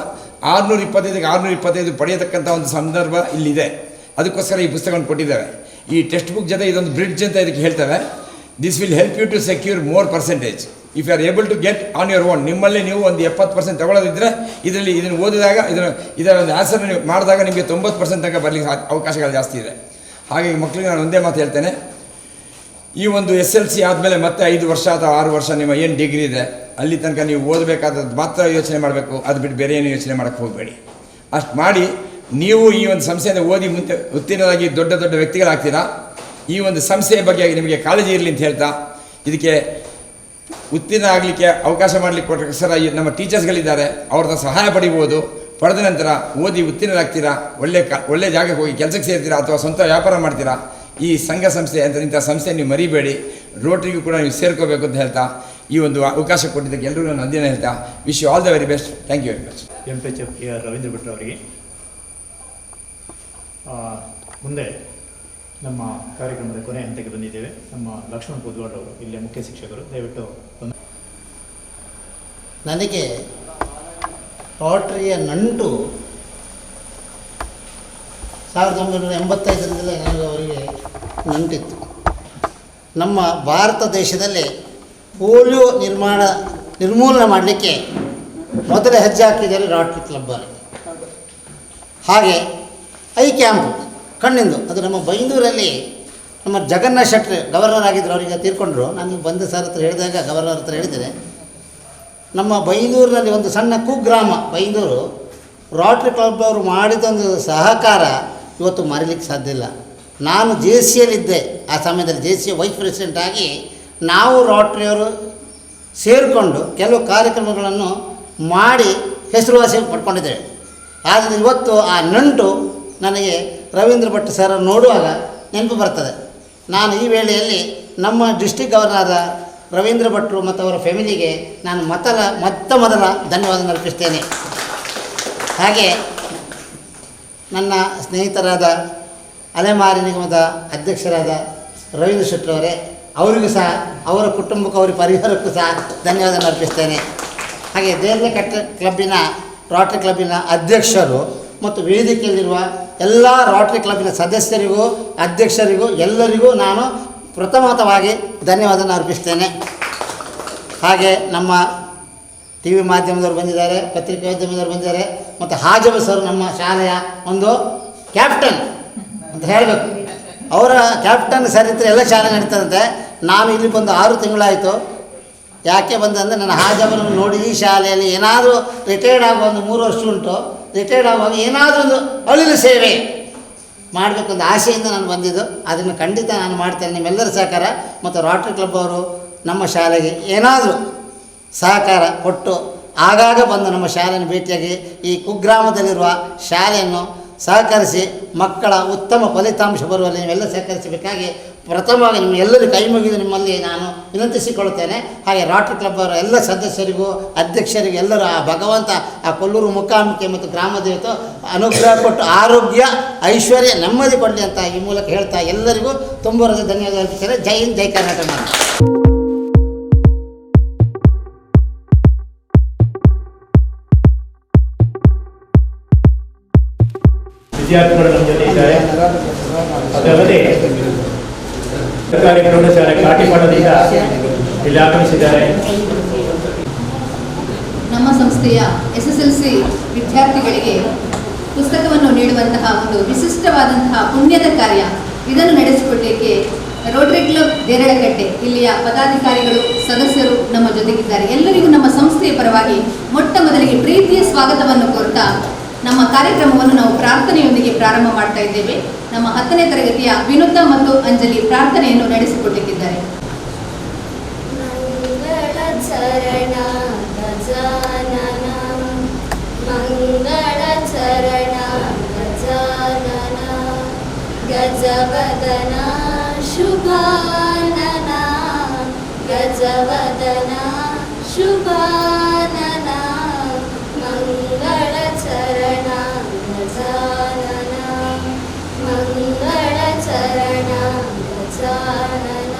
625ಕ್ಕೆ 625 ಪಡೆಯತಕ್ಕಂಥ ಒಂದು ಸಂದರ್ಭ ಇಲ್ಲಿದೆ. ಅದಕ್ಕೋಸ್ಕರ ಈ ಪುಸ್ತಕವನ್ನು ಕೊಟ್ಟಿದ್ದೇವೆ. ಈ ಟೆಕ್ಸ್ಟ್ ಬುಕ್ ಜೊತೆ ಇದೊಂದು ಬ್ರಿಡ್ಜ್ ಅಂತ ಇದಕ್ಕೆ ಹೇಳ್ತೇವೆ. This will help you to secure more percentage if you are able to get on your own. ನಿಮ್ಮಲ್ಲಿ ನೀವು ಒಂದು 70% ತಗೊಳ್ಳೋದಿದ್ದರೆ ಇದನ್ನು ಓದಿದಾಗ ಇದರ ಒಂದು ಆನ್ಸರ್ ನೀವು ಮಾಡಿದಾಗ ನಿಮಗೆ 90% ತನಕ ಬರಲಿಕ್ಕೆ ಅವಕಾಶಗಳು ಜಾಸ್ತಿ ಇದೆ. ಹಾಗಾಗಿ ಮಕ್ಕಳಿಗೆ ನಾನು ಒಂದೇ ಮಾತು ಹೇಳ್ತೇನೆ, ಈ ಒಂದು SLC ಆದಮೇಲೆ ಮತ್ತೆ 5 ವರ್ಷ ಅಥವಾ 6 ವರ್ಷ ನಿಮ್ಮ ಏನು ಡಿಗ್ರಿ ಇದೆ ಅಲ್ಲಿ ತನಕ ನೀವು ಓದಬೇಕಾದದ್ದು ಮಾತ್ರ ಯೋಚನೆ ಮಾಡಬೇಕು. ಅದು ಬಿಟ್ಟು ಬೇರೆ ಏನು ಯೋಚನೆ ಮಾಡೋಕ್ಕೆ ಹೋಗಬೇಡಿ. ಅಷ್ಟು ಮಾಡಿ ನೀವು ಈ ಒಂದು ಸಂಸ್ಥೆಯಿಂದ ಓದಿ ಮುಂದೆ ಉತ್ತೀರ್ಣರಾಗಿ ದೊಡ್ಡ ದೊಡ್ಡ ವ್ಯಕ್ತಿಗಳಾಗ್ತೀರಾ. ಈ ಒಂದು ಸಂಸ್ಥೆಯ ಬಗ್ಗೆ ನಿಮಗೆ ಕಾಳಜಿ ಇರಲಿ ಅಂತ ಹೇಳ್ತಾ, ಇದಕ್ಕೆ ಉತ್ತೀರ್ಣ ಆಗಲಿಕ್ಕೆ ಅವಕಾಶ ಮಾಡಲಿಕ್ಕೆ ಕೊಟ್ಟಕ್ಕೋಸ್ಕರ ನಮ್ಮ ಟೀಚರ್ಸ್ಗಳಿದ್ದಾರೆ, ಅವ್ರನ್ನ ಸಹಾಯ ಪಡಿಬೋದು. ಪಡೆದ ನಂತರ ಓದಿ ಉತ್ತೀರ್ಣರಾಗ್ತೀರಾ, ಒಳ್ಳೆ ಜಾಗಕ್ಕೆ ಹೋಗಿ ಕೆಲಸಕ್ಕೆ ಸೇರ್ತೀರಾ ಅಥವಾ ಸ್ವಂತ ವ್ಯಾಪಾರ ಮಾಡ್ತೀರಾ. ಈ ಸಂಘ ಸಂಸ್ಥೆ ಅಂತ ಇಂಥ ಸಂಸ್ಥೆ ನೀವು ಮರಿಬೇಡಿ. ರೋಟರಿಗೂ ಕೂಡ ನೀವು ಸೇರ್ಕೋಬೇಕು ಅಂತ ಹೇಳ್ತಾ ಈ ಒಂದು ಅವಕಾಶ ಕೊಟ್ಟಿದ್ದಕ್ಕೆ ಎಲ್ಲರಿಗೂ ನಾನು ವಂದನೆ ಹೇಳ್ತಾ, wish you all the very best. Thank you very much. MPHF AR Ravindra ಭಟ್ರ ಅವರಿಗೆ. ಮುಂದೆ ನಮ್ಮ ಕಾರ್ಯಕ್ರಮದ ಕೊನೆ ಹಂತಕ್ಕೆ ಬಂದಿದ್ದೇವೆ. ನಮ್ಮ ಲಕ್ಷ್ಮಣ್ ಪುದ್ವಾಡ್ ಅವರು ಇಲ್ಲಿಯ ಮುಖ್ಯ ಶಿಕ್ಷಕರು, ದಯವಿಟ್ಟು ನನಗೆ ರೋಟರಿಯ ನಂಟು 1985ರಿಂದಲೇ ನನಗೆ ಅವರಿಗೆ ನಂಟಿತ್ತು. ನಮ್ಮ ಭಾರತ ದೇಶದಲ್ಲಿ ಪೋಲಿಯೋ ನಿರ್ಮೂಲನೆ ಮಾಡಲಿಕ್ಕೆ ಮೊದಲ ಹೆಜ್ಜೆ ಹಾಕಿದ್ದಾರೆ ರೋಟರಿ ಕ್ಲಬ್ಬಲ್ಲಿ. ಹಾಗೆ ಐ ಕ್ಯಾಂಪ್ ಕಣ್ಣಿಂದು ಅದು ನಮ್ಮ ಬೈಂದೂರಲ್ಲಿ ನಮ್ಮ ಜಗನ್ನಾಥ್ ಶೆಟ್ಟಿ ಗವರ್ನರ್ ಆಗಿದ್ದರು, ಅವರಿಗೆ ತೀರ್ಕೊಂಡ್ರು. ನಾನು ಬಂದು ಸರ್ ಹತ್ರ ಹೇಳಿದಾಗ ಗವರ್ನರ್ ಹತ್ರ ಹೇಳಿದ್ದೇನೆ, ನಮ್ಮ ಬೈಂದೂರಿನಲ್ಲಿ ಒಂದು ಸಣ್ಣ ಕುಗ್ರಾಮ ಬೈಂದೂರು, ರೋಟ್ರಿ ಕ್ಲಬ್ ಅವರು ಮಾಡಿದೊಂದು ಸಹಕಾರ ಇವತ್ತು ಮರೀಲಿಕ್ಕೆ ಸಾಧ್ಯ ಇಲ್ಲ. ನಾನು ಜೆ ಸಿ ಯಲ್ಲಿದ್ದೆ ಆ ಸಮಯದಲ್ಲಿ, ಜೆ ಸಿ ವೈಸ್ ಪ್ರೆಸಿಡೆಂಟ್ ಆಗಿ ನಾವು ರೋಟ್ರಿಯವರು ಸೇರಿಕೊಂಡು ಕೆಲವು ಕಾರ್ಯಕ್ರಮಗಳನ್ನು ಮಾಡಿ ಹೆಸರುವಾಸಿ ಪಡ್ಕೊಂಡಿದ್ದೇವೆ. ಆದರೆ ಇವತ್ತು ಆ ನಂಟು ನನಗೆ ರವೀಂದ್ರ ಭಟ್ ಸರ್ ನೋಡುವಾಗ ನೆನಪು ಬರ್ತದೆ. ನಾನು ಈ ವೇಳೆಯಲ್ಲಿ ನಮ್ಮ ಡಿಸ್ಟ್ರಿಕ್ಟ್ ಗವರ್ನರ್ ರವೀಂದ್ರ ಭಟ್ರು ಮತ್ತು ಅವರ ಫ್ಯಾಮಿಲಿಗೆ ನಾನು ಮೊದಲ ಧನ್ಯವಾದ ಅರ್ಪಿಸ್ತೇನೆ. ಹಾಗೆ ನನ್ನ ಸ್ನೇಹಿತರಾದ ಅಲೆಮಾರಿ ನಿಗಮದ ಅಧ್ಯಕ್ಷರಾದ ರವೀಂದ್ರ ಶೆಟ್ಟರವರೇ, ಅವರಿಗೂ ಸಹ ಅವರ ಕುಟುಂಬಕ್ಕೂ ಅವರ ಪರಿವಾರಕ್ಕೂ ಸಹ ಧನ್ಯವಾದ ಅರ್ಪಿಸ್ತೇನೆ. ಹಾಗೆ ದೇರ್ಲಕಟ್ಟೆ ಕ್ಲಬ್ಬಿನ ರೋಟರಿ ಕ್ಲಬ್ಬಿನ ಅಧ್ಯಕ್ಷರು ಮತ್ತು ವೇದಿಕೆಯಲ್ಲಿರುವ ಎಲ್ಲ ರೋಟರಿ ಕ್ಲಬ್ಬಿನ ಸದಸ್ಯರಿಗೂ ಅಧ್ಯಕ್ಷರಿಗೂ ಎಲ್ಲರಿಗೂ ನಾನು ಪ್ರಥಮತವಾಗಿ ಧನ್ಯವಾದ ಅರ್ಪಿಸ್ತೇನೆ. ಹಾಗೆ ನಮ್ಮ ಟಿ ವಿ ಮಾಧ್ಯಮದವರು ಬಂದಿದ್ದಾರೆ, ಪತ್ರಿಕೋದ್ಯಮದವರು ಬಂದಿದ್ದಾರೆ, ಮತ್ತು ಹಾಜಬ ಸರ್ ನಮ್ಮ ಶಾಲೆಯ ಒಂದು ಕ್ಯಾಪ್ಟನ್ ಅಂತ ಹೇಳಬೇಕು. ಅವರ ಕ್ಯಾಪ್ಟನ್ ಸರ್ ಇದ್ದರೆ ಎಲ್ಲ ಶಾಲೆ ನಡೀತದಂತೆ. ನಾನು ಇಲ್ಲಿ ಬಂದು 6 ತಿಂಗಳಾಯಿತು. ಯಾಕೆ ಬಂದಂದರೆ ನನ್ನ ಹಾಜಬನ್ನು ನೋಡಿ ಈ ಶಾಲೆಯಲ್ಲಿ ಏನಾದರೂ ರಿಟೈರ್ಡ್ ಆಗುವ ಒಂದು 3 ವರ್ಷ ಉಂಟು, ರಿಟೈರ್ಡ್ ಆಗುವಾಗ ಏನಾದರೂ ಒಂದು ಅಳಿಲು ಸೇವೆ ಮಾಡಬೇಕಂತ ಆಸೆಯಿಂದ ನಾನು ಬಂದಿದ್ದು. ಅದನ್ನು ಖಂಡಿತ ನಾನು ಮಾಡ್ತೇನೆ. ನಿಮ್ಮೆಲ್ಲರ ಸಹಕಾರ ಮತ್ತು ರೋಟರಿ ಕ್ಲಬ್ ಅವರು ನಮ್ಮ ಶಾಲೆಗೆ ಏನಾದರೂ ಸಹಕಾರ ಕೊಟ್ಟು ಆಗಾಗ ಬಂದು ನಮ್ಮ ಶಾಲೆಯನ್ನು ಭೇಟಿಯಾಗಿ ಈ ಕುಗ್ರಾಮದಲ್ಲಿರುವ ಶಾಲೆಯನ್ನು ಸಹಕರಿಸಿ ಮಕ್ಕಳ ಉತ್ತಮ ಫಲಿತಾಂಶ ಬರುವಲ್ಲಿ ನೀವೆಲ್ಲ ಸಹಕರಿಸಬೇಕಾಗಿ ಪ್ರಥಮವಾಗಿ ನಿಮ್ಮ ಎಲ್ಲರೂ ಕೈ ಮುಗಿದು ನಿಮ್ಮಲ್ಲಿ ನಾನು ವಿನಂತಿಸಿಕೊಳ್ಳುತ್ತೇನೆ. ಹಾಗೆ ರೋಟರಿ ಕ್ಲಬ್ ಅವರ ಎಲ್ಲ ಸದಸ್ಯರಿಗೂ ಅಧ್ಯಕ್ಷರಿಗೂ ಎಲ್ಲರೂ ಆ ಭಗವಂತ ಆ ಕೊಲ್ಲೂರು ಮುಖಾಂಬಿಕೆ ಮತ್ತು ಗ್ರಾಮ ದೇವತೆ ಅನುಗ್ರಹ ಕೊಟ್ಟು ಆರೋಗ್ಯ ಐಶ್ವರ್ಯ ನೆಮ್ಮದಿ ಕೊಡಲಿ ಅಂತ ಈ ಮೂಲಕ ಹೇಳ್ತಾ ಎಲ್ಲರಿಗೂ ತುಂಬ ಧನ್ಯವಾದ ಅರ್ಪಿಸ್ತಾರೆ. ಜೈ ಹಿಂದ್, ಜೈ ಕರ್ನಾಟಕ. ವಿದ್ಯಾರ್ಥಿಗಳು ನಮ್ಮ ಜೊತೆ ಇದ್ದಾರೆ. ಅದಲ್ಲದೆ ಸರ್ಕಾರಿ ಪ್ರೌಢಶಾಲೆ ಕಾಟಿಪಾಡದಿಂದ ಇಲ್ಲಿ ಆಗಮಿಸಿದ್ದಾರೆ. ನಮ್ಮ ಸಂಸ್ಥೆಯ SSLC ವಿದ್ಯಾರ್ಥಿಗಳಿಗೆ ಪುಸ್ತಕವನ್ನು ನೀಡುವಂತಹ ಒಂದು ವಿಶಿಷ್ಟವಾದಂತಹ ಪುಣ್ಯದ ಕಾರ್ಯ ಇದನ್ನು ನಡೆಸಿಕೊಡಲಿಕ್ಕೆ ರೋಟರಿ ಕ್ಲಬ್ ದೇರಳಕಟ್ಟೆ ಇಲ್ಲಿಯ ಪದಾಧಿಕಾರಿಗಳು ಸದಸ್ಯರು ನಮ್ಮ ಜೊತೆಗಿದ್ದಾರೆ. ಎಲ್ಲರಿಗೂ ನಮ್ಮ ಸಂಸ್ಥೆಯ ಪರವಾಗಿ ಮೊಟ್ಟ ಮೊದಲಿಗೆ ಪ್ರೀತಿಯ ಸ್ವಾಗತವನ್ನು ಕೋರ್ತಾ ನಮ್ಮ ಕಾರ್ಯಕ್ರಮವನ್ನು ನಾವು ಪ್ರಾರ್ಥನೆಯೊಂದಿಗೆ ಪ್ರಾರಂಭ ಮಾಡ್ತಾ ಇದ್ದೇವೆ. ನಮ್ಮ 10ನೇ ತರಗತಿಯ ವಿನುತಾ ಮತ್ತು ಅಂಜಲಿ ಪ್ರಾರ್ಥನೆಯನ್ನು ನಡೆಸಿಕೊಟ್ಟಿದ್ದಾರೆ. ಮಂಗಳ ಚರಣ ಗಜಾನನ, ಮಂಗಳ ಚರಣ ಗಜಾನನ, ಗಜವದನ ಶುಭಾನನ, ಗಜವದನ ಶುಭಾನನ, ಮಂಗಳ ಚರಣ ಗಜಾನನ, ಮಂಗಳ ಚರಣ ಗಜಾನನ,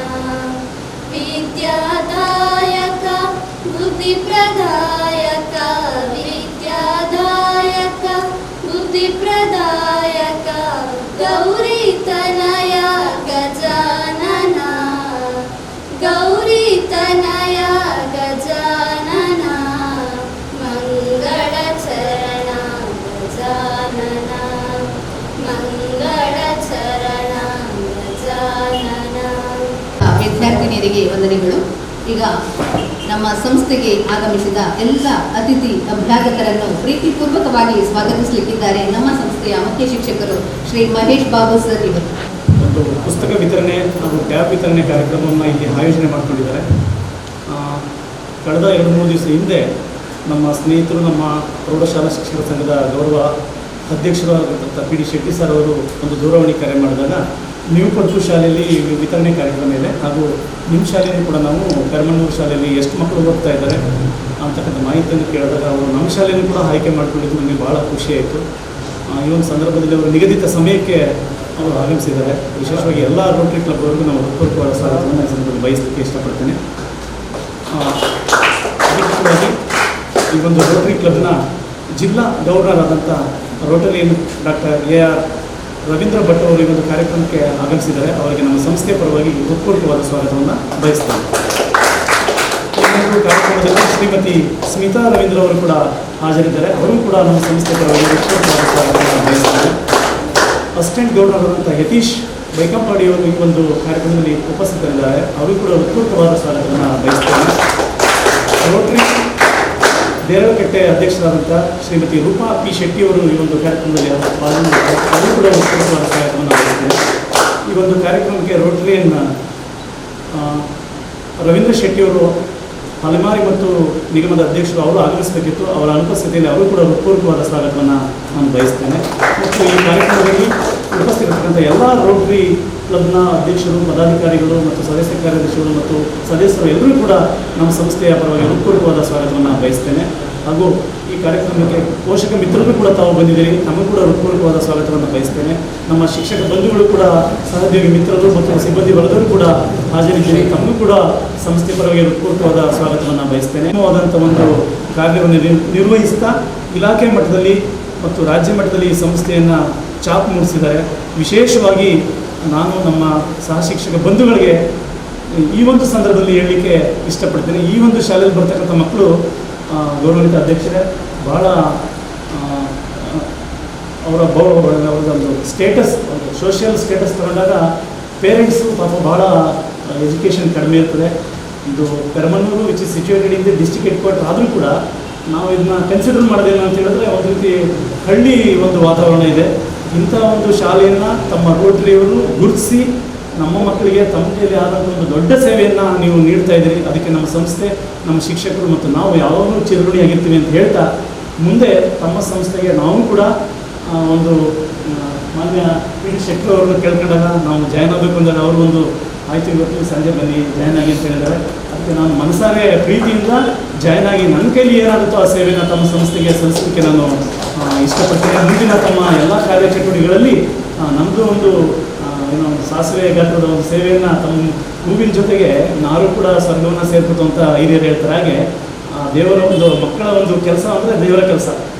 ವಿದ್ಯಾದಾಯಕ ಬುದ್ಧಿಪ್ರದಾಯಕ, ವಿದ್ಯಾದಾಯಕ ಬುದ್ಧಿಪ್ರದಾಯಕ, ಗೌರಿತನಯ ಗಜಾನನ, ಗೌರಿತನಯ ಗಜಾನನ, ಮಂಗಳ ಚರಣ ಗಜಾನನ, ಮಂಗಳ ಚರಣ ಗಜಾನನ. ವಿದ್ಯಾರ್ಥಿನಿಯರಿಗೆ ವಂದನೆಗಳು. ಈಗ ನಮ್ಮ ಸಂಸ್ಥೆಗೆ ಆಗಮಿಸಿದ ಎಲ್ಲ ಅತಿಥಿ ಅಭ್ಯಾಗತರನ್ನು ಪ್ರೀತಿಪೂರ್ವಕವಾಗಿ ಸ್ವಾಗತಿಸಲಿಕ್ಕಿದ್ದಾರೆ ನಮ್ಮ ಸಂಸ್ಥೆಯ ಮುಖ್ಯ ಶಿಕ್ಷಕರು ಶ್ರೀ ಮಹೇಶ್ ಬಾಬು ಸರ್ ಇವರು. ಒಂದು ಪುಸ್ತಕ ವಿತರಣೆ ಹಾಗೂ ಟ್ಯಾಬ್ ವಿತರಣೆ ಕಾರ್ಯಕ್ರಮವನ್ನು ಇಲ್ಲಿ ಆಯೋಜನೆ ಮಾಡಿಕೊಂಡಿದ್ದಾರೆ. ಕಳೆದ 2-3 ದಿವಸ ಹಿಂದೆ ನಮ್ಮ ಸ್ನೇಹಿತರು, ನಮ್ಮ ಪ್ರೌಢಶಾಲಾ ಶಿಕ್ಷಕರ ಸಂಘದ ಗೌರವ ಅಧ್ಯಕ್ಷರಾದಂಥ ಪಿ ಡಿ ಶೆಟ್ಟಿ ಸರ್ ಅವರು ಒಂದು ದೂರವಾಣಿ ಕರೆ ಮಾಡಿದಾಗ ನ್ಯೂ ಪಡ್ಪು ಶಾಲೆಯಲ್ಲಿ ವಿತರಣೆ ಕಾರ್ಯಕ್ರಮ ಇದೆ, ಹಾಗೂ ನಿಮ್ಮ ಶಾಲೆಯನ್ನು ಕೂಡ ನಾವು ಕರ್ಮಣ್ಣೂರು ಶಾಲೆಯಲ್ಲಿ ಎಷ್ಟು ಮಕ್ಕಳು ಓದ್ತಾ ಇದ್ದಾರೆ ಅಂತಕ್ಕಂಥ ಮಾಹಿತಿಯನ್ನು ಕೇಳಿದಾಗ ಅವರು ನಮ್ಮ ಶಾಲೆಯನ್ನು ಕೂಡ ಆಯ್ಕೆ ಮಾಡಿಕೊಂಡಿದ್ದು ನಮಗೆ ಭಾಳ ಖುಷಿಯಾಯಿತು. ಈ ಒಂದು ಸಂದರ್ಭದಲ್ಲಿ ಅವರು ನಿಗದಿತ ಸಮಯಕ್ಕೆ ಅವರು ಆಗಮಿಸಿದ್ದಾರೆ. ವಿಶೇಷವಾಗಿ ಎಲ್ಲ ರೋಟರಿ ಕ್ಲಬ್ ಅವರಿಗೂ ನಾವು ಹೃತ್ಪೂರ್ವಕವಾದ ಸ್ವಾಗತವನ್ನು ಈ ಸಂದರ್ಭದಲ್ಲಿ ಬಯಸಲಿಕ್ಕೆ ಇಷ್ಟಪಡ್ತೇನೆ. ಅದಕ್ಕಾಗಿ ಈ ಒಂದು ರೋಟರಿ ಕ್ಲಬ್ನ ಜಿಲ್ಲಾ ಗವರ್ನರ್ ಆದಂಥ Rotarian doctor AR Ravindra Bhat ಅವರು ಈ ಒಂದು ಕಾರ್ಯಕ್ರಮಕ್ಕೆ ಆಗಮಿಸಿದ್ದಾರೆ. ಅವರಿಗೆ ನಮ್ಮ ಸಂಸ್ಥೆಯ ಪರವಾಗಿ ಹೃತ್ಪೂರ್ವಕವಾದ ಸ್ವಾಗತವನ್ನು ಬಯಸ್ತೇನೆ. ಈ ಒಂದು ಕಾರ್ಯಕ್ರಮದಲ್ಲಿ ಶ್ರೀಮತಿ ಸ್ಮಿತಾ ರವೀಂದ್ರ ಅವರು ಕೂಡ ಹಾಜರಿದ್ದಾರೆ. ಅವರು ಕೂಡ ನಮ್ಮ ಸಂಸ್ಥೆಯ ಪರವಾಗಿ ಹೃತ್ಪೂರ್ವಕವಾದ ಸ್ವಾಗತವನ್ನು ಬಯಸ್ತಾರೆ. ಅಸಿಸ್ಟೆಂಟ್ ಗವರ್ನರ್ ಆದಂಥ ಯತೀಶ್ ಬೈಕಂಪಾಡಿಯವರು ಈ ಒಂದು ಕಾರ್ಯಕ್ರಮದಲ್ಲಿ ಉಪಸ್ಥಿತರಿದ್ದಾರೆ. ಅವರಿಗೂ ಕೂಡ ಹೃತ್ಪೂರ್ವಕವಾದ ಸ್ವಾಗತವನ್ನು ಬಯಸ್ತೇನೆ. ರೋಟರಿ ದೇರಳಕಟ್ಟೆ ಅಧ್ಯಕ್ಷರಾದಂಥ ಶ್ರೀಮತಿ ರೂಪಾ ಪಿ ಶೆಟ್ಟಿಯವರು ಈ ಒಂದು ಕಾರ್ಯಕ್ರಮದಲ್ಲಿ ಪಾಲ್ಗೊಂಡಿದ್ದಾರೆ. ಅವರು ಕೂಡ ಹೃತ್ಪೂರ್ವಕವಾದ ಸ್ವಾಗತವನ್ನು ಬಯಸ್ತೇನೆ. ಈ ಒಂದು ಕಾರ್ಯಕ್ರಮಕ್ಕೆ ರೋಟರಿಯನ್ನು ರವೀಂದ್ರ ಶೆಟ್ಟಿಯವರು ಅಲೆಮಾರಿ ಮತ್ತು ನಿಗಮದ ಅಧ್ಯಕ್ಷರು ಅವರು ಆಗಮಿಸಬೇಕಿತ್ತು. ಅವರ ಅನುಪಸ್ಥಿತಿಯಲ್ಲಿ ಅವರು ಕೂಡ ಹೃತ್ಪೂರ್ವಕವಾದ ಸ್ವಾಗತವನ್ನು ನಾನು ಬಯಸ್ತೇನೆ. ಮತ್ತು ಈ ಕಾರ್ಯಕ್ರಮದಲ್ಲಿ ಉಪಸ್ಥಿತರಿರ್ತಕ್ಕಂಥ ಎಲ್ಲ ರೋಟರಿ ಕ್ಲಬ್ನ ಅಧ್ಯಕ್ಷರು, ಪದಾಧಿಕಾರಿಗಳು ಮತ್ತು ಸದಸ್ಯ ಕಾರ್ಯದರ್ಶಿಗಳು ಮತ್ತು ಸದಸ್ಯರು ಎಲ್ಲರೂ ಕೂಡ ನಮ್ಮ ಸಂಸ್ಥೆಯ ಪರವಾಗಿ ಹೃತ್ಪೂರ್ವಕವಾದ ಸ್ವಾಗತವನ್ನು ಬಯಸ್ತೇನೆ. ಹಾಗೂ ಈ ಕಾರ್ಯಕ್ರಮಕ್ಕೆ ಪೋಷಕ ಮಿತ್ರರು ಕೂಡ ತಾವು ಬಂದಿದ್ದೀರಿ, ನಮಗೂ ಕೂಡ ಹೃತ್ಪೂರ್ವಕವಾದ ಸ್ವಾಗತವನ್ನು ಬಯಸ್ತೇನೆ. ನಮ್ಮ ಶಿಕ್ಷಕ ಬಂಧುಗಳು ಕೂಡ, ಸಹೋದ್ಯೋಗಿ ಮಿತ್ರರು ಮತ್ತು ಸಿಬ್ಬಂದಿ ವರ್ಗದವರು ಕೂಡ ಹಾಜರಿದ್ದೀರಿ. ತಮಗೂ ಕೂಡ ಸಂಸ್ಥೆ ಪರವಾಗಿ ಹೃತ್ಪೂರ್ವಕವಾದ ಸ್ವಾಗತವನ್ನು ಬಯಸ್ತೇನೆ. ಉತ್ತಮವಾದಂಥ ಒಂದು ಕಾರ್ಯವನ್ನು ನಿರ್ವಹಿಸ್ತಾ ಇಲಾಖೆ ಮಟ್ಟದಲ್ಲಿ ಮತ್ತು ರಾಜ್ಯ ಮಟ್ಟದಲ್ಲಿ ಈ ಸಂಸ್ಥೆಯನ್ನು ಛಾಪು ಮೂಡಿಸಿದ್ದಾರೆ. ವಿಶೇಷವಾಗಿ ನಾನು ನಮ್ಮ ಸಹ ಶಿಕ್ಷಕ ಬಂಧುಗಳಿಗೆ ಈ ಒಂದು ಸಂದರ್ಭದಲ್ಲಿ ಹೇಳಲಿಕ್ಕೆ ಇಷ್ಟಪಡ್ತೇನೆ. ಈ ಒಂದು ಶಾಲೆಯಲ್ಲಿ ಬರ್ತಕ್ಕಂಥ ಮಕ್ಕಳು ಗೌರವಾನ್ವಿತ ಅಧ್ಯಕ್ಷರೇ, ಭಾಳ ಅವರದೊಂದು ಸ್ಟೇಟಸ್, ಸೋಷಿಯಲ್ ಸ್ಟೇಟಸ್ ತಗೊಂಡಾಗ ಪೇರೆಂಟ್ಸು ಪಾಪ ಭಾಳ ಎಜುಕೇಷನ್ ಕಡಿಮೆ ಇರ್ತದೆ. ಇದು Peramannur which is situated in the district head quarter ಆದರೂ ಕೂಡ ನಾವು ಇದನ್ನ ಕನ್ಸಿಡರ್ ಮಾಡೋದೇನು ಅಂತ ಹೇಳಿದ್ರೆ ಒಂದು ರೀತಿ ಹಳ್ಳಿ ಒಂದು ವಾತಾವರಣ ಇದೆ. ಇಂಥ ಒಂದು ಶಾಲೆಯನ್ನು ತಮ್ಮ ರೋಟರಿಯವರು ಗುರುತಿಸಿ ನಮ್ಮ ಮಕ್ಕಳಿಗೆ ತಮ್ಮ ಕೈಯಲ್ಲಿ ಆದಂಥ ಒಂದು ದೊಡ್ಡ ಸೇವೆಯನ್ನು ನೀವು ನೀಡ್ತಾ ಇದ್ದೀರಿ. ಅದಕ್ಕೆ ನಮ್ಮ ಸಂಸ್ಥೆ, ನಮ್ಮ ಶಿಕ್ಷಕರು ಮತ್ತು ನಾವು ಯಾವಾಗಲೂ ಚಿರಋಣಿಯಾಗಿರ್ತೀವಿ ಅಂತ ಹೇಳ್ತಾ, ಮುಂದೆ ತಮ್ಮ ಸಂಸ್ಥೆಗೆ ನಾವು ಕೂಡ ಒಂದು ಮಾನ್ಯ ಪಿ ಟಿ ಶೆಟ್ಟಿ ಅವ್ರನ್ನ ಕೇಳ್ಕೊಂಡಾಗ ನಾವು ಜಾಯ್ನ್ ಆಗಬೇಕು ಅಂದಾಗ ಅವರು ಒಂದು ಆಯ್ತು ಇವತ್ತು ಸಂಜೆ ಬನ್ನಿ ಜಾಯ್ನ್ ಆಗಿ ಅಂತ ಹೇಳಿದ್ದಾರೆ. ಅದಕ್ಕೆ ನಾನು ಮನಸಾರೆ ಪ್ರೀತಿಯಿಂದ ಜಾಯ್ನ್ ಆಗಿ ನನ್ನ ಕೈಲಿ ಏನಾಗುತ್ತೋ ಆ ಸೇವೆನ ತಮ್ಮ ಸಂಸ್ಥೆಗೆ ಸಲ್ಲಿಸಲಿಕ್ಕೆ ನಾನು ಇಷ್ಟಪಡ್ತೇನೆ. ಮುಂದಿನ ತಮ್ಮ ಎಲ್ಲ ಕಾರ್ಯಚಟುವಟಿಕೆಗಳಲ್ಲಿ ನಮ್ಮದು ಒಂದು ಏನೋ ಸಾಸಿವೆ ಗಾತ್ರದ ಒಂದು ಸೇವೆಯನ್ನು ತಮ್ಮ ಹೂವಿನ ಜೊತೆಗೆ ನಾವು ಕೂಡ ಸ್ವರ್ಗವನ್ನು ಸೇರ್ಬೋದು ಅಂತ ಹಿರಿಯರು ಹೇಳ್ತಾರೆ. ಹಾಗೆ ದೇವರ ಒಂದು ಮಕ್ಕಳ ಒಂದು ಕೆಲಸ ಅಂದರೆ ದೇವರ ಕೆಲಸ,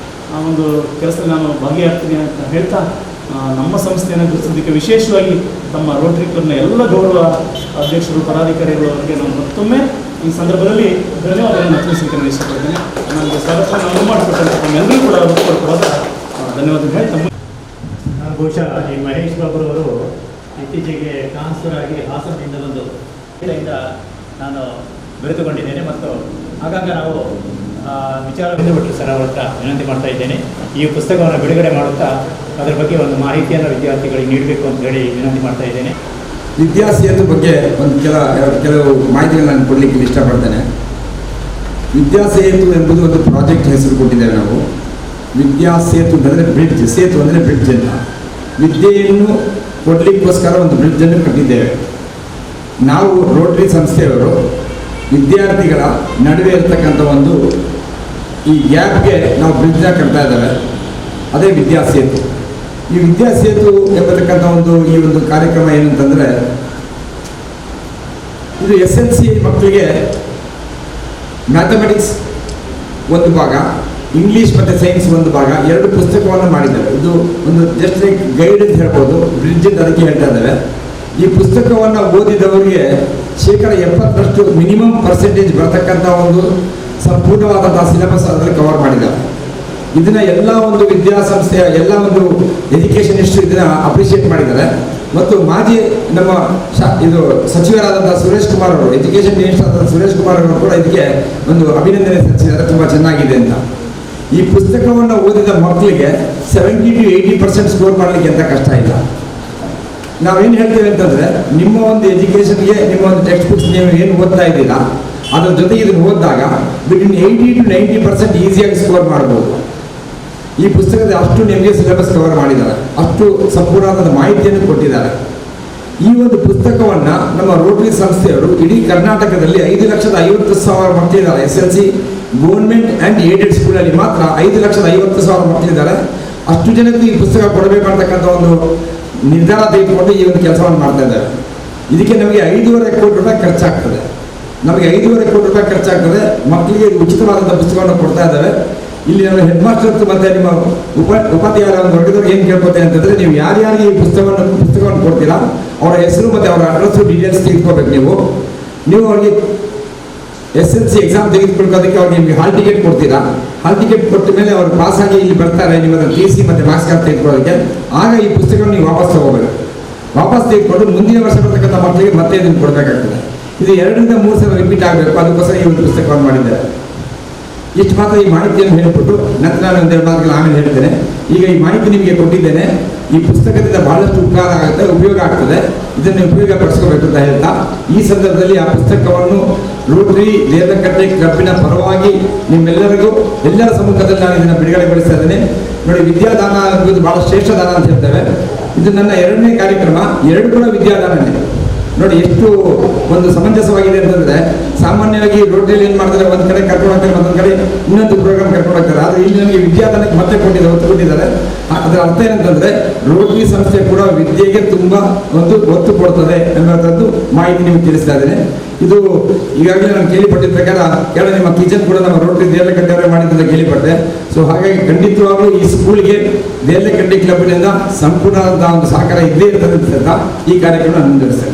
ಆ ಒಂದು ಕೆಲಸದಲ್ಲಿ ನಾನು ಭಾಗಿಯಾಗ್ತೀನಿ ಅಂತ ಹೇಳ್ತಾ ನಮ್ಮ ಸಂಸ್ಥೆಯನ್ನು ಗುರುತಿಸೋದಕ್ಕೆ ವಿಶೇಷವಾಗಿ ತಮ್ಮ ರೋಟರಿ ಕ್ಲಬ್ನ ಎಲ್ಲ ಗೌರವ ಅಧ್ಯಕ್ಷರು, ಪದಾಧಿಕಾರಿಗಳು ಅವರಿಗೆ ನಾನು ಮತ್ತೊಮ್ಮೆ ಈ ಸಂದರ್ಭದಲ್ಲಿ ಧನ್ಯವಾದಗಳನ್ನು ತಿಳಿಸಲಿಕ್ಕೆ ನಾನು ಇಷ್ಟಪಡ್ತೇನೆ. ನನಗೆ ಸ್ವಾಗತವನ್ನು ಮಾಡಿಕೊಟ್ಟಂಥ ತಮ್ಮೆಲ್ಲರೂ ಕೂಡ ಕೊಡೋದ ಧನ್ಯವಾದ ಹೇಳಿ ತಮ್ಮ ನಾನು ಬಹುಶಃ ಈ ಮಹೇಶ್ ಬಾಬುರವರು ಇತ್ತೀಚೆಗೆ ಟ್ರಾನ್ಸ್ಫರ್ ಆಗಿ ಹಾಸನದಿಂದ ಬಂದು ಇದರಿಂದ ನಾನು ಬೆರೆತುಕೊಂಡಿದ್ದೇನೆ ಮತ್ತು ಆಗಾಗ ನಾವು ವಿಚಾರ ಬಿಟ್ಟರು ಸರ್ ಅವರ ಹತ್ರ ವಿನಂತಿ ಮಾಡ್ತಾ ಇದ್ದೇನೆ. ಈ ಪುಸ್ತಕವನ್ನು ಬಿಡುಗಡೆ ಮಾಡುತ್ತಾ ಅದರ ಬಗ್ಗೆ ಒಂದು ಮಾಹಿತಿಯನ್ನು ವಿದ್ಯಾರ್ಥಿಗಳಿಗೆ ನೀಡಬೇಕು ಅಂತ ಹೇಳಿ ವಿನಂತಿ ಮಾಡ್ತಾ ಇದ್ದೇನೆ. ವಿದ್ಯಾಸೇತು ಬಗ್ಗೆ ಒಂದು ಕೆಲವು ಮಾಹಿತಿಗಳನ್ನು ನಾನು ಕೊಡಲಿಕ್ಕೆ ಇಷ್ಟಪಡ್ತೇನೆ. ವಿದ್ಯಾಸೇತು ಎಂಬುದು ಒಂದು ಪ್ರಾಜೆಕ್ಟ್ ಹೆಸರು ಕೊಟ್ಟಿದ್ದೇವೆ ನಾವು. ವಿದ್ಯಾಸೇತು ಅಂದರೆ ಬ್ರಿಡ್ಜ್, ಸೇತು ಅಂದರೆ ಬ್ರಿಡ್ಜ್ ಅಂತ. ವಿದ್ಯೆಯನ್ನು ಕೊಡಲಿಕ್ಕೋಸ್ಕರ ಒಂದು ಬ್ರಿಡ್ಜನ್ನು ಕಟ್ಟಿದ್ದೇವೆ ನಾವು. ರೋಟರಿ ಸಂಸ್ಥೆಯವರು ವಿದ್ಯಾರ್ಥಿಗಳ ನಡುವೆ ಇರತಕ್ಕಂಥ ಒಂದು ಈ ಗ್ಯಾಪ್ಗೆ ನಾವು ಬ್ರಿಡ್ಜ್ನ ಕಟ್ತಾ ಇದ್ದೇವೆ, ಅದೇ ವಿದ್ಯಾಸೇತು. ಈ ವಿದ್ಯಾಸೇತು ಎಂಬತಕ್ಕಂಥ ಈ ಒಂದು ಕಾರ್ಯಕ್ರಮ ಏನಂತಂದರೆ, ಇದು SLC ಮಕ್ಕಳಿಗೆ ಮ್ಯಾಥಮೆಟಿಕ್ಸ್ ಒಂದು ಭಾಗ, ಇಂಗ್ಲೀಷ್ ಮತ್ತು ಸೈನ್ಸ್ ಒಂದು ಭಾಗ, 2 ಪುಸ್ತಕವನ್ನು ಮಾಡಿದ್ದೇವೆ. ಇದು ಒಂದು ಜಸ್ಟ್ ಲೈಕ್ ಗೈಡ್ ಅಂತ ಹೇಳ್ಬೋದು, ಬ್ರಿಡ್ಜ್ ಅಂತ ಅದಕ್ಕೆ ಹೇಳ್ತಾ ಇದ್ದೇವೆ. ಈ ಪುಸ್ತಕವನ್ನು ಓದಿದವರಿಗೆ 70% ಮಿನಿಮಮ್ ಪರ್ಸೆಂಟೇಜ್ ಬರ್ತಕ್ಕಂಥ ಒಂದು ಸಂಪೂರ್ಣವಾದಂಥ ಸಿಲೆಬಸ್ ಅದರಲ್ಲಿ ಕವರ್ ಮಾಡಿದ್ದಾರೆ. ಇದನ್ನು ಎಲ್ಲ ಒಂದು ವಿದ್ಯಾಸಂಸ್ಥೆಯ ಎಲ್ಲ ಒಂದು ಎಜುಕೇಷನಿಸ್ಟು ಇದನ್ನು ಅಪ್ರಿಷಿಯೇಟ್ ಮಾಡಿದ್ದಾರೆ. ಮತ್ತು ಮಾಜಿ ನಮ್ಮ ಇದು ಸಚಿವರಾದಂಥ ಸುರೇಶ್ ಕುಮಾರ್ ಅವರು, ಎಜುಕೇಷನ್ ಮಿನಿಸ್ಟರ್ ಆದಂಥ ಸುರೇಶ್ ಕುಮಾರ್ ಅವರು ಕೂಡ ಇದಕ್ಕೆ ಒಂದು ಅಭಿನಂದನೆ ಸಲ್ಲಿಸಿದ್ದಾರೆ, ತುಂಬ ಚೆನ್ನಾಗಿದೆ ಅಂತ. ಈ ಪುಸ್ತಕವನ್ನು ಓದಿದ ಮಕ್ಕಳಿಗೆ 70 to 80% ಸ್ಕೋರ್ ಮಾಡಲಿಕ್ಕೆ ಎಂಥ ಕಷ್ಟ ಇಲ್ಲ. ನಾವೇನು ಹೇಳ್ತೇವೆ ಅಂತಂದರೆ, ನಿಮ್ಮ ಒಂದು ಎಜುಕೇಷನ್ಗೆ ನಿಮ್ಮ ಒಂದು ಟೆಕ್ಸ್ಟ್ ಬುಕ್ಸ್ ನೀವು ಏನು ಓದ್ತಾ ಇದ್ದೀರಾ ಅದರ ಜೊತೆಗೆ ಇದನ್ನು ಓದಿದಾಗ ಬಿಟ್ವೀನ್ 80 to 90% ಈಸಿಯಾಗಿ ಸ್ಕೋರ್ ಮಾಡ್ಬೋದು. ಈ ಪುಸ್ತಕದ ಅಷ್ಟು ನಿಮಗೆ ಸಿಲೆಬಸ್ ಕವರ್ ಮಾಡಿದ್ದಾರೆ, ಅಷ್ಟು ಸಂಪೂರ್ಣವಾದ ಮಾಹಿತಿಯನ್ನು ಕೊಟ್ಟಿದ್ದಾರೆ. ಈ ಒಂದು ಪುಸ್ತಕವನ್ನು ನಮ್ಮ ರೋಟರಿ ಸಂಸ್ಥೆಯವರು ಇಡೀ ಕರ್ನಾಟಕದಲ್ಲಿ 5,50,000 ಮಕ್ಕಳಿದ್ದಾರೆ. SLC ಗೌರ್ಮೆಂಟ್ ಆ್ಯಂಡ್ ಏಡೆಡ್ ಸ್ಕೂಲಲ್ಲಿ ಮಾತ್ರ 5,50,000 ಮಕ್ಕಳಿದ್ದಾರೆ. ಅಷ್ಟು ಜನಕ್ಕೆ ಈ ಪುಸ್ತಕ ಕೊಡಬೇಕಂತಕ್ಕಂಥ ಒಂದು ನಿರ್ಧಾರ ತೆಗೆದುಕೊಂಡು ಈ ಒಂದು ಕೆಲಸವನ್ನು ಮಾಡ್ತಾ ಇದ್ದಾರೆ. ಇದಕ್ಕೆ ನಮಗೆ 5.5 ಕೋಟಿ ರೂಪಾಯಿ ಖರ್ಚಾಗ್ತದೆ. ನಮಗೆ 5.5 ಕೋಟಿ ರೂಪಾಯಿ ಖರ್ಚಾಗ್ತದೆ. ಮಕ್ಕಳಿಗೆ ಉಚಿತವಾದಂಥ ಪುಸ್ತಕವನ್ನು ಕೊಡ್ತಾ ಇದ್ದಾರೆ. ಇಲ್ಲಿ ನಮ್ಮ ಹೆಡ್ ಮಾಸ್ಟರ್ ಮತ್ತು ನಿಮ್ಮ ಉಪಾಧ್ಯಾಯರ ಒಂದು ವರ್ಗದವ್ರಿಗೆ ಏನು ಕೇಳ್ಕೊತೇನೆ ಅಂತಂದರೆ, ನೀವು ಯಾರ್ಯಾರಿಗೆ ಈ ಪುಸ್ತಕವನ್ನು ಕೊಡ್ತೀರಾ ಅವರ ಹೆಸರು ಮತ್ತು ಅವರ ಅಡ್ರೆಸ್ಸು ಡೀಟೇಲ್ಸ್ ತೆಗೆದುಕೋಬೇಕು. ನೀವು ಅವ್ರಿಗೆ SLC ಎಕ್ಸಾಮ್ ತೆಗೆದುಕೊಳ್ಳೋದಕ್ಕೆ ಅವ್ರಿಗೆ ನಿಮಗೆ ಹಾಲ್ ಟಿಕೆಟ್ ಕೊಡ್ತೀರಾ. ಹಾಲ್ ಟಿಕೆಟ್ ಕೊಟ್ಟ ಮೇಲೆ ಅವರು ಪಾಸಾಗಿ ಇಲ್ಲಿ ಬರ್ತಾರೆ, ನಿಮ್ಮ TC ಮತ್ತು ಮಾರ್ಕ್ಸ್ ಕಾರ್ಡ್ ತೆಗೆದುಕೊಳ್ಳೋದಕ್ಕೆ. ಆಗ ಈ ಪುಸ್ತಕವನ್ನು ನೀವು ವಾಪಸ್ ತಗೋಬೇಕು. ವಾಪಸ್ ತೆಗೆದುಕೊಂಡು ಮುಂದಿನ ವರ್ಷ ಬರ್ತಕ್ಕಂಥ ಮಕ್ಕಳಿಗೆ ಮತ್ತೆ ಇದನ್ನು ಕೊಡಬೇಕಾಗ್ತದೆ. ಇದು 2 ರಿಂದ 3 ಸಲ ರಿಪೀಟ್ ಆಗಬೇಕು. ಅದಕ್ಕೋಸ್ಕರ ಈ ಒಂದು ಪುಸ್ತಕವನ್ನು ಮಾಡಿದ್ದಾರೆ. ಇಷ್ಟು ಮಾತ್ರ ಈ ಮಾಹಿತಿಯನ್ನು ಹೇಳಿಬಿಟ್ಟು ನಂತರ ನಾನು ಒಂದೆರಡು ಮಾತುಗಳು ಆಮೇಲೆ ಹೇಳ್ತೇನೆ. ಈಗ ಈ ಮಾಹಿತಿ ನಿಮಗೆ ಕೊಟ್ಟಿದ್ದೇನೆ. ಈ ಪುಸ್ತಕದಿಂದ ಬಹಳಷ್ಟು ಉಪಕಾರ ಆಗುತ್ತೆ, ಉಪಯೋಗ ಆಗ್ತದೆ. ಇದನ್ನು ಉಪಯೋಗ ಪಡಿಸ್ಕೋಬೇಕು ಅಂತ ಹೇಳ್ತಾ ಈ ಸಂದರ್ಭದಲ್ಲಿ ಆ ಪುಸ್ತಕವನ್ನು ರೋಟರಿ ದೇರ್ಲಕಟ್ಟೆ ಕ್ಲಬ್ಬಿನ ಪರವಾಗಿ ನಿಮ್ಮೆಲ್ಲರಿಗೂ ಎಲ್ಲರ ಸಮ್ಮುಖದಲ್ಲಿ ನಾನು ಇದನ್ನು ಬಿಡುಗಡೆಗೊಳಿಸ್ತಾ ಇದ್ದೇನೆ. ನೋಡಿ, ವಿದ್ಯಾದಾನ ಅನ್ನೋದು ಬಹಳ ಶ್ರೇಷ್ಠ ದಾನ ಅಂತ ಹೇಳ್ತೇವೆ. ಇದು ನನ್ನ 2ನೇ ಕಾರ್ಯಕ್ರಮ, 2 ಕೂಡ ವಿದ್ಯಾದಾನನೇ. ನೋಡಿ ಎಷ್ಟು ಒಂದು ಸಮಂಜಸವಾಗಿದೆ ಅಂತಂದ್ರೆ, ಸಾಮಾನ್ಯವಾಗಿ ರೋಟರಿಯಲ್ಲಿ ಏನು ಮಾಡ್ತಾರೆ, ಒಂದು ಕಡೆ ಕರ್ಕೊಂಡು ಹೋಗ್ತಾರೆ, ಮತ್ತೊಂದು ಕಡೆ ಇನ್ನೊಂದು ಪ್ರೋಗ್ರಾಮ್ ಕರ್ಕೊಂಡು ಹೋಗ್ತಾರೆ. ಆದರೆ ಇಲ್ಲಿ ನಮಗೆ ವಿದ್ಯಾದಾನಕ್ಕೆ ಮತ್ತೆ ಒತ್ತು ಕೊಟ್ಟಿದ್ದಾರೆ. ಅದರ ಅರ್ಥ ಏನಂತಂದ್ರೆ, ರೋಟರಿ ಸಂಸ್ಥೆ ಕೂಡ ವಿದ್ಯೆಗೆ ತುಂಬಾ ಒಂದು ಒತ್ತು ಕೊಡ್ತದೆ ಅನ್ನೋಂಥದ್ದು ಮಾಹಿತಿ ನಿಮಗೆ ತಿಳಿಸ್ತಾ ಇದ್ದೇನೆ. ಇದು ಈಗಾಗಲೇ ನಾನು ಕೇಳಿಪಟ್ಟಿದ ಪ್ರಕಾರ ಕೆಳ ನಿಮ್ಮ ಕಿಚನ್ ಕೂಡ ನಮ್ಮ ರೋಟರಿ ದೇರ್ಲಕಟ್ಟೆಯವರೇ ಮಾಡಿದ್ದಂತ ಕೇಳಿಪಟ್ಟೆ. ಸೊ ಹಾಗಾಗಿ ಖಂಡಿತವಾಗ್ಲೂ ಈ ಸ್ಕೂಲ್ಗೆ ದೇರ್ಲಕಟ್ಟೆ ಕ್ಲಬ್ನಿಂದ ಸಂಪೂರ್ಣವಾದಂತಹ ಒಂದು ಸಹಕಾರ ಇದ್ದೇ ಇರ್ತದೆ ಅಂತ ಈ ಕಾರ್ಯಕ್ರಮ ನಾನು ಮುಂದುವರಿಸ್ತೇನೆ.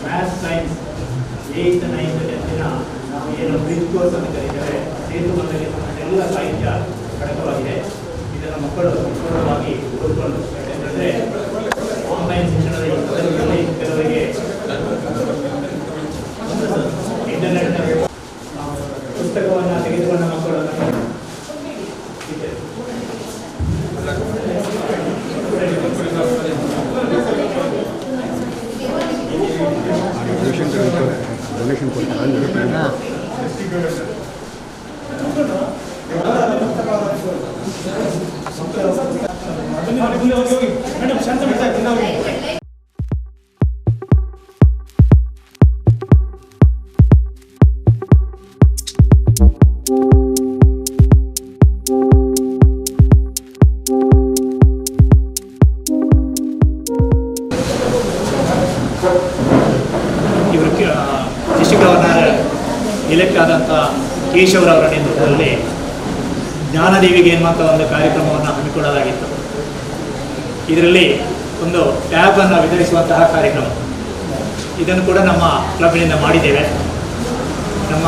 Maths science 8th 9th 10th ನಾವು ಏನು ಬ್ರಿಡ್ಜ್ ಕೋರ್ಸ್ ಅಂತ ಕರೀತಾರೆ, ಸೇತುವಲ್ಲಿ ಎಲ್ಲ ಸಾಹಿತ್ಯ ಖಡಕವಾಗಿದೆ. ಇದನ್ನು ಮಕ್ಕಳು ಸಂಪೂರ್ಣವಾಗಿ ಓದ್ಕೊಂಡು, ಯಾಕೆಂದರೆ ಆನ್ಲೈನ್ ಶಿಕ್ಷಣದ ಈ ಪದ್ಧತಿಯಲ್ಲಿ ಕೆಲವರಿಗೆ ಇಂಟರ್ನೆಟ್ ಪುಸ್ತಕವನ್ನು ತೆಗೆದುಕೊಂಡ ಮಕ್ಕಳು ಡೊನೇಷನ್ ಕೊಡ್ತಾರೆ. ಇವರು ಡಿಸ್ಟ್ರಿಕ್ಟ್ ಗವರ್ನರ್ ಎಲೆಕ್ಟ್ ಆದಂಥ ಕೇಶವರವರ ನೇತೃತ್ವದಲ್ಲಿ ಜ್ಞಾನದೇವಿಗೆ ಎನ್ನುವಂಥ ಒಂದು ಕಾರ್ಯಕ್ರಮವನ್ನು ಹಮ್ಮಿಕೊಳ್ಳಲಾಗಿತ್ತು. ಇದರಲ್ಲಿ ಒಂದು ಟ್ಯಾಬನ್ನು ವಿತರಿಸುವಂತಹ ಕಾರ್ಯಕ್ರಮ, ಇದನ್ನು ಕೂಡ ನಮ್ಮ ಕ್ಲಬ್ನಿಂದ ಮಾಡಿದ್ದೇವೆ. ನಮ್ಮ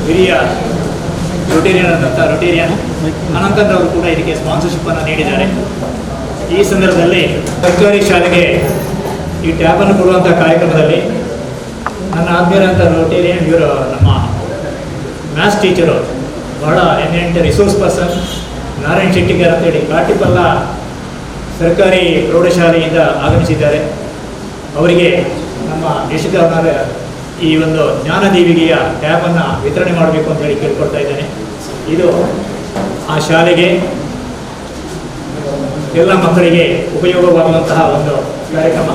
ಹಿರಿಯ ರೊಟೇರಿಯನ್ ಅನಂತಂದ್ರವರು ಕೂಡ ಇದಕ್ಕೆ ಸ್ಪಾನ್ಸರ್ಶಿಪ್ಪನ್ನು ನೀಡಿದ್ದಾರೆ. ಈ ಸಂದರ್ಭದಲ್ಲಿ ಸರ್ಕಾರಿ ಶಾಲೆಗೆ ಈ ಟ್ಯಾಬನ್ನು ಕೊಡುವಂಥ ಕಾರ್ಯಕ್ರಮದಲ್ಲಿ ನನ್ನ ಆತ್ಮೀಯರಂಥ ರೊಟೇರಿಯನ್ ಇವರು ನಮ್ಮ ಮ್ಯಾಥ್ಸ್ ಟೀಚರು, ಬಹಳ ಎಮಿನೆಂಟ್ ರಿಸೋರ್ಸ್ ಪರ್ಸನ್ ನಾರಾಯಣ್ ಶೆಟ್ಟಿಗರ್ ಅಂತೇಳಿ ಕಾಟಿಪಲ್ಲ ಸರ್ಕಾರಿ ಪ್ರೌಢಶಾಲೆಯಿಂದ ಆಗಮಿಸಿದ್ದಾರೆ. ಅವರಿಗೆ ನಮ್ಮ ಡಿಸ್ಟ್ರಿಕ್ಟ್ ಗವರ್ನರ್ ಈ ಒಂದು ಜ್ಞಾನದೇವಿಗೆಯ ಟ್ಯಾಬನ್ನು ವಿತರಣೆ ಮಾಡಬೇಕು ಅಂತ ಹೇಳಿ ಕೇಳ್ಕೊಳ್ತಾ ಇದ್ದೇನೆ. ಇದು ಆ ಶಾಲೆಗೆ ಎಲ್ಲ ಮಕ್ಕಳಿಗೆ ಉಪಯೋಗವಾಗುವಂತಹ ಒಂದು ಕಾರ್ಯಕ್ರಮ.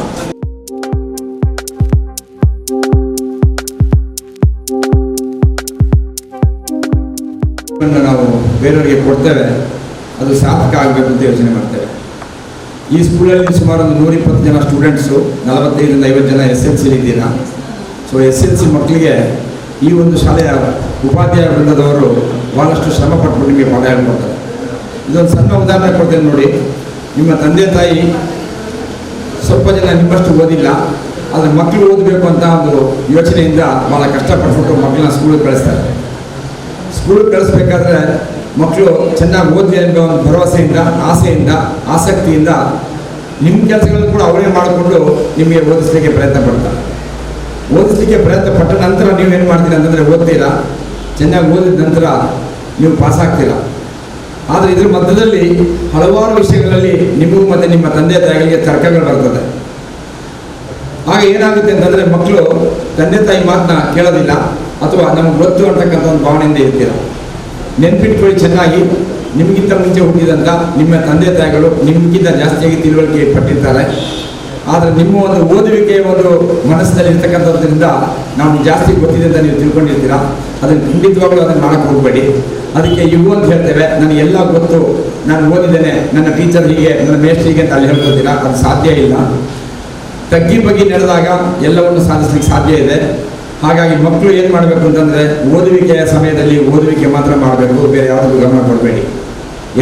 ನಾವು ಬೇರೆಯವರಿಗೆ ಕೊಡ್ತೇವೆ, ಅದು ಸಾರ್ಥಕ ಆಗಬೇಕು ಅಂತ ಯೋಚನೆ ಮಾಡ್ತೇವೆ. ಈ ಸ್ಕೂಲಲ್ಲಿ ಸುಮಾರು ಒಂದು 120 ಜನ ಸ್ಟೂಡೆಂಟ್ಸು, 45 ರಿಂದ 50 ಜನ SLC ಇದ್ದೀರಾ. ಸೊ SLC ಮಕ್ಕಳಿಗೆ ಈ ಒಂದು ಶಾಲೆಯ ಉಪಾಧ್ಯಾಯ ವೃಂದದವರು ಭಾಳಷ್ಟು ಶ್ರಮ ಪಟ್ಬಿಟ್ಟು ನಿಮಗೆ ಪಾಠ ಹೇಳ್ಕೊಡ್ತಾರೆ. ಇದೊಂದು ಸಣ್ಣ ಉದಾಹರಣೆ ಕೊಡ್ತೇನೆ ನೋಡಿ. ನಿಮ್ಮ ತಂದೆ ತಾಯಿ ಸ್ವಲ್ಪ ಜನ ನಿಮ್ಮಷ್ಟು ಓದಿಲ್ಲ, ಆದರೆ ಮಕ್ಕಳು ಓದಬೇಕು ಅಂತ ಒಂದು ಯೋಚನೆಯಿಂದ ಭಾಳ ಕಷ್ಟಪಟ್ಬಿಟ್ಟು ಮಕ್ಕಳನ್ನ ಸ್ಕೂಲಿಗೆ ಕಳಿಸ್ತಾರೆ. ಸ್ಕೂಲಿಗೆ ಕಳಿಸ್ಬೇಕಾದ್ರೆ ಮಕ್ಕಳು ಚೆನ್ನಾಗಿ ಓದಲಿ ಅನ್ನೋ ಒಂದು ಭರವಸೆಯಿಂದ, ಆಸೆಯಿಂದ, ಆಸಕ್ತಿಯಿಂದ ನಿಮ್ಮ ಕೆಲಸಗಳನ್ನು ಕೂಡ ಅವರೇ ಮಾಡಿಕೊಂಡು ನಿಮಗೆ ಓದಿಸ್ಲಿಕ್ಕೆ ಪ್ರಯತ್ನ ಪಡ್ತಾರೆ. ಓದಿಸ್ಲಿಕ್ಕೆ ಪ್ರಯತ್ನ ಪಟ್ಟ ನಂತರ ನೀವೇನು ಮಾಡ್ತೀರಾ ಅಂತಂದರೆ ಓದ್ತೀರಾ, ಚೆನ್ನಾಗಿ ಓದಿದ ನಂತರ ನೀವು ಪಾಸ್ ಆಗ್ತೀರಾ. ಆದರೆ ಇದ್ರ ಮಧ್ಯದಲ್ಲಿ ಹಲವಾರು ವಿಷಯಗಳಲ್ಲಿ ನಿಮಗೂ ಮತ್ತು ನಿಮ್ಮ ತಂದೆ ತಾಯಿಗಳಿಗೆ ತರ್ಕಗಳು ಬರ್ತದೆ. ಆಗ ಏನಾಗುತ್ತೆ ಅಂತಂದರೆ ಮಕ್ಕಳು ತಂದೆ ತಾಯಿ ಮಾತನ್ನ ಕೇಳೋದಿಲ್ಲ, ಅಥವಾ ನಮಗೆ ಗೊತ್ತು ಅಂತಕ್ಕಂಥ ಒಂದು ಭಾವನೆಯಿಂದ ಇರ್ತೀರ. ನೆನ್ಪಿಟ್ಕೊಳ್ಳಿ ಚೆನ್ನಾಗಿ, ನಿಮಗಿಂತ ಮುಂಚೆ ಹುಟ್ಟಿದಂಥ ನಿಮ್ಮ ತಂದೆ ತಾಯಿಗಳು ನಿಮಗಿಂತ ಜಾಸ್ತಿಯಾಗಿ ತಿಳುವಳಿಕೆ ಪಟ್ಟಿರ್ತಾರೆ. ಆದರೆ ನಿಮ್ಮ ಒಂದು ಓದುವಿಕೆಯ ಒಂದು ಮನಸ್ಸಿನಲ್ಲಿ ಇರ್ತಕ್ಕಂಥದ್ರಿಂದ ನಾವು ಜಾಸ್ತಿ ಗೊತ್ತಿದೆ ಅಂತ ನೀವು ತಿಳ್ಕೊಂಡಿರ್ತೀರ. ಅದನ್ನು ಖಂಡಿತವಾಗ್ಲೂ ಅದನ್ನು ಮಾಡೋಕ್ಕೆ ಹೋಗಬೇಡಿ. ಅದಕ್ಕೆ ಇವು ಅಂತ ಹೇಳ್ತೇವೆ, ನನಗೆಲ್ಲ ಗೊತ್ತು, ನಾನು ಓದಿದ್ದೇನೆ, ನನ್ನ ಟೀಚರ್ ಹೀಗೆ, ನನ್ನ ಮೇಷ್ಟ್ರು ಹೀಗೆ ಅಂತ ಅಲ್ಲಿ ಹೇಳ್ಕೊತೀರಾ. ಅದು ಸಾಧ್ಯ ಇಲ್ಲ. ತಗ್ಗಿ ಬಗ್ಗಿ ನಡೆದಾಗ ಎಲ್ಲವನ್ನು ಸಾಧಿಸ್ಲಿಕ್ಕೆ ಸಾಧ್ಯ ಇದೆ. ಹಾಗಾಗಿ ಮಕ್ಕಳು ಏನು ಮಾಡಬೇಕು ಅಂತಂದರೆ, ಓದುವಿಕೆಯ ಸಮಯದಲ್ಲಿ ಓದುವಿಕೆ ಮಾತ್ರ ಮಾಡಬೇಕು, ಬೇರೆ ಯಾವುದಕ್ಕೂ ಗಮನ ಕೊಡಬೇಡಿ.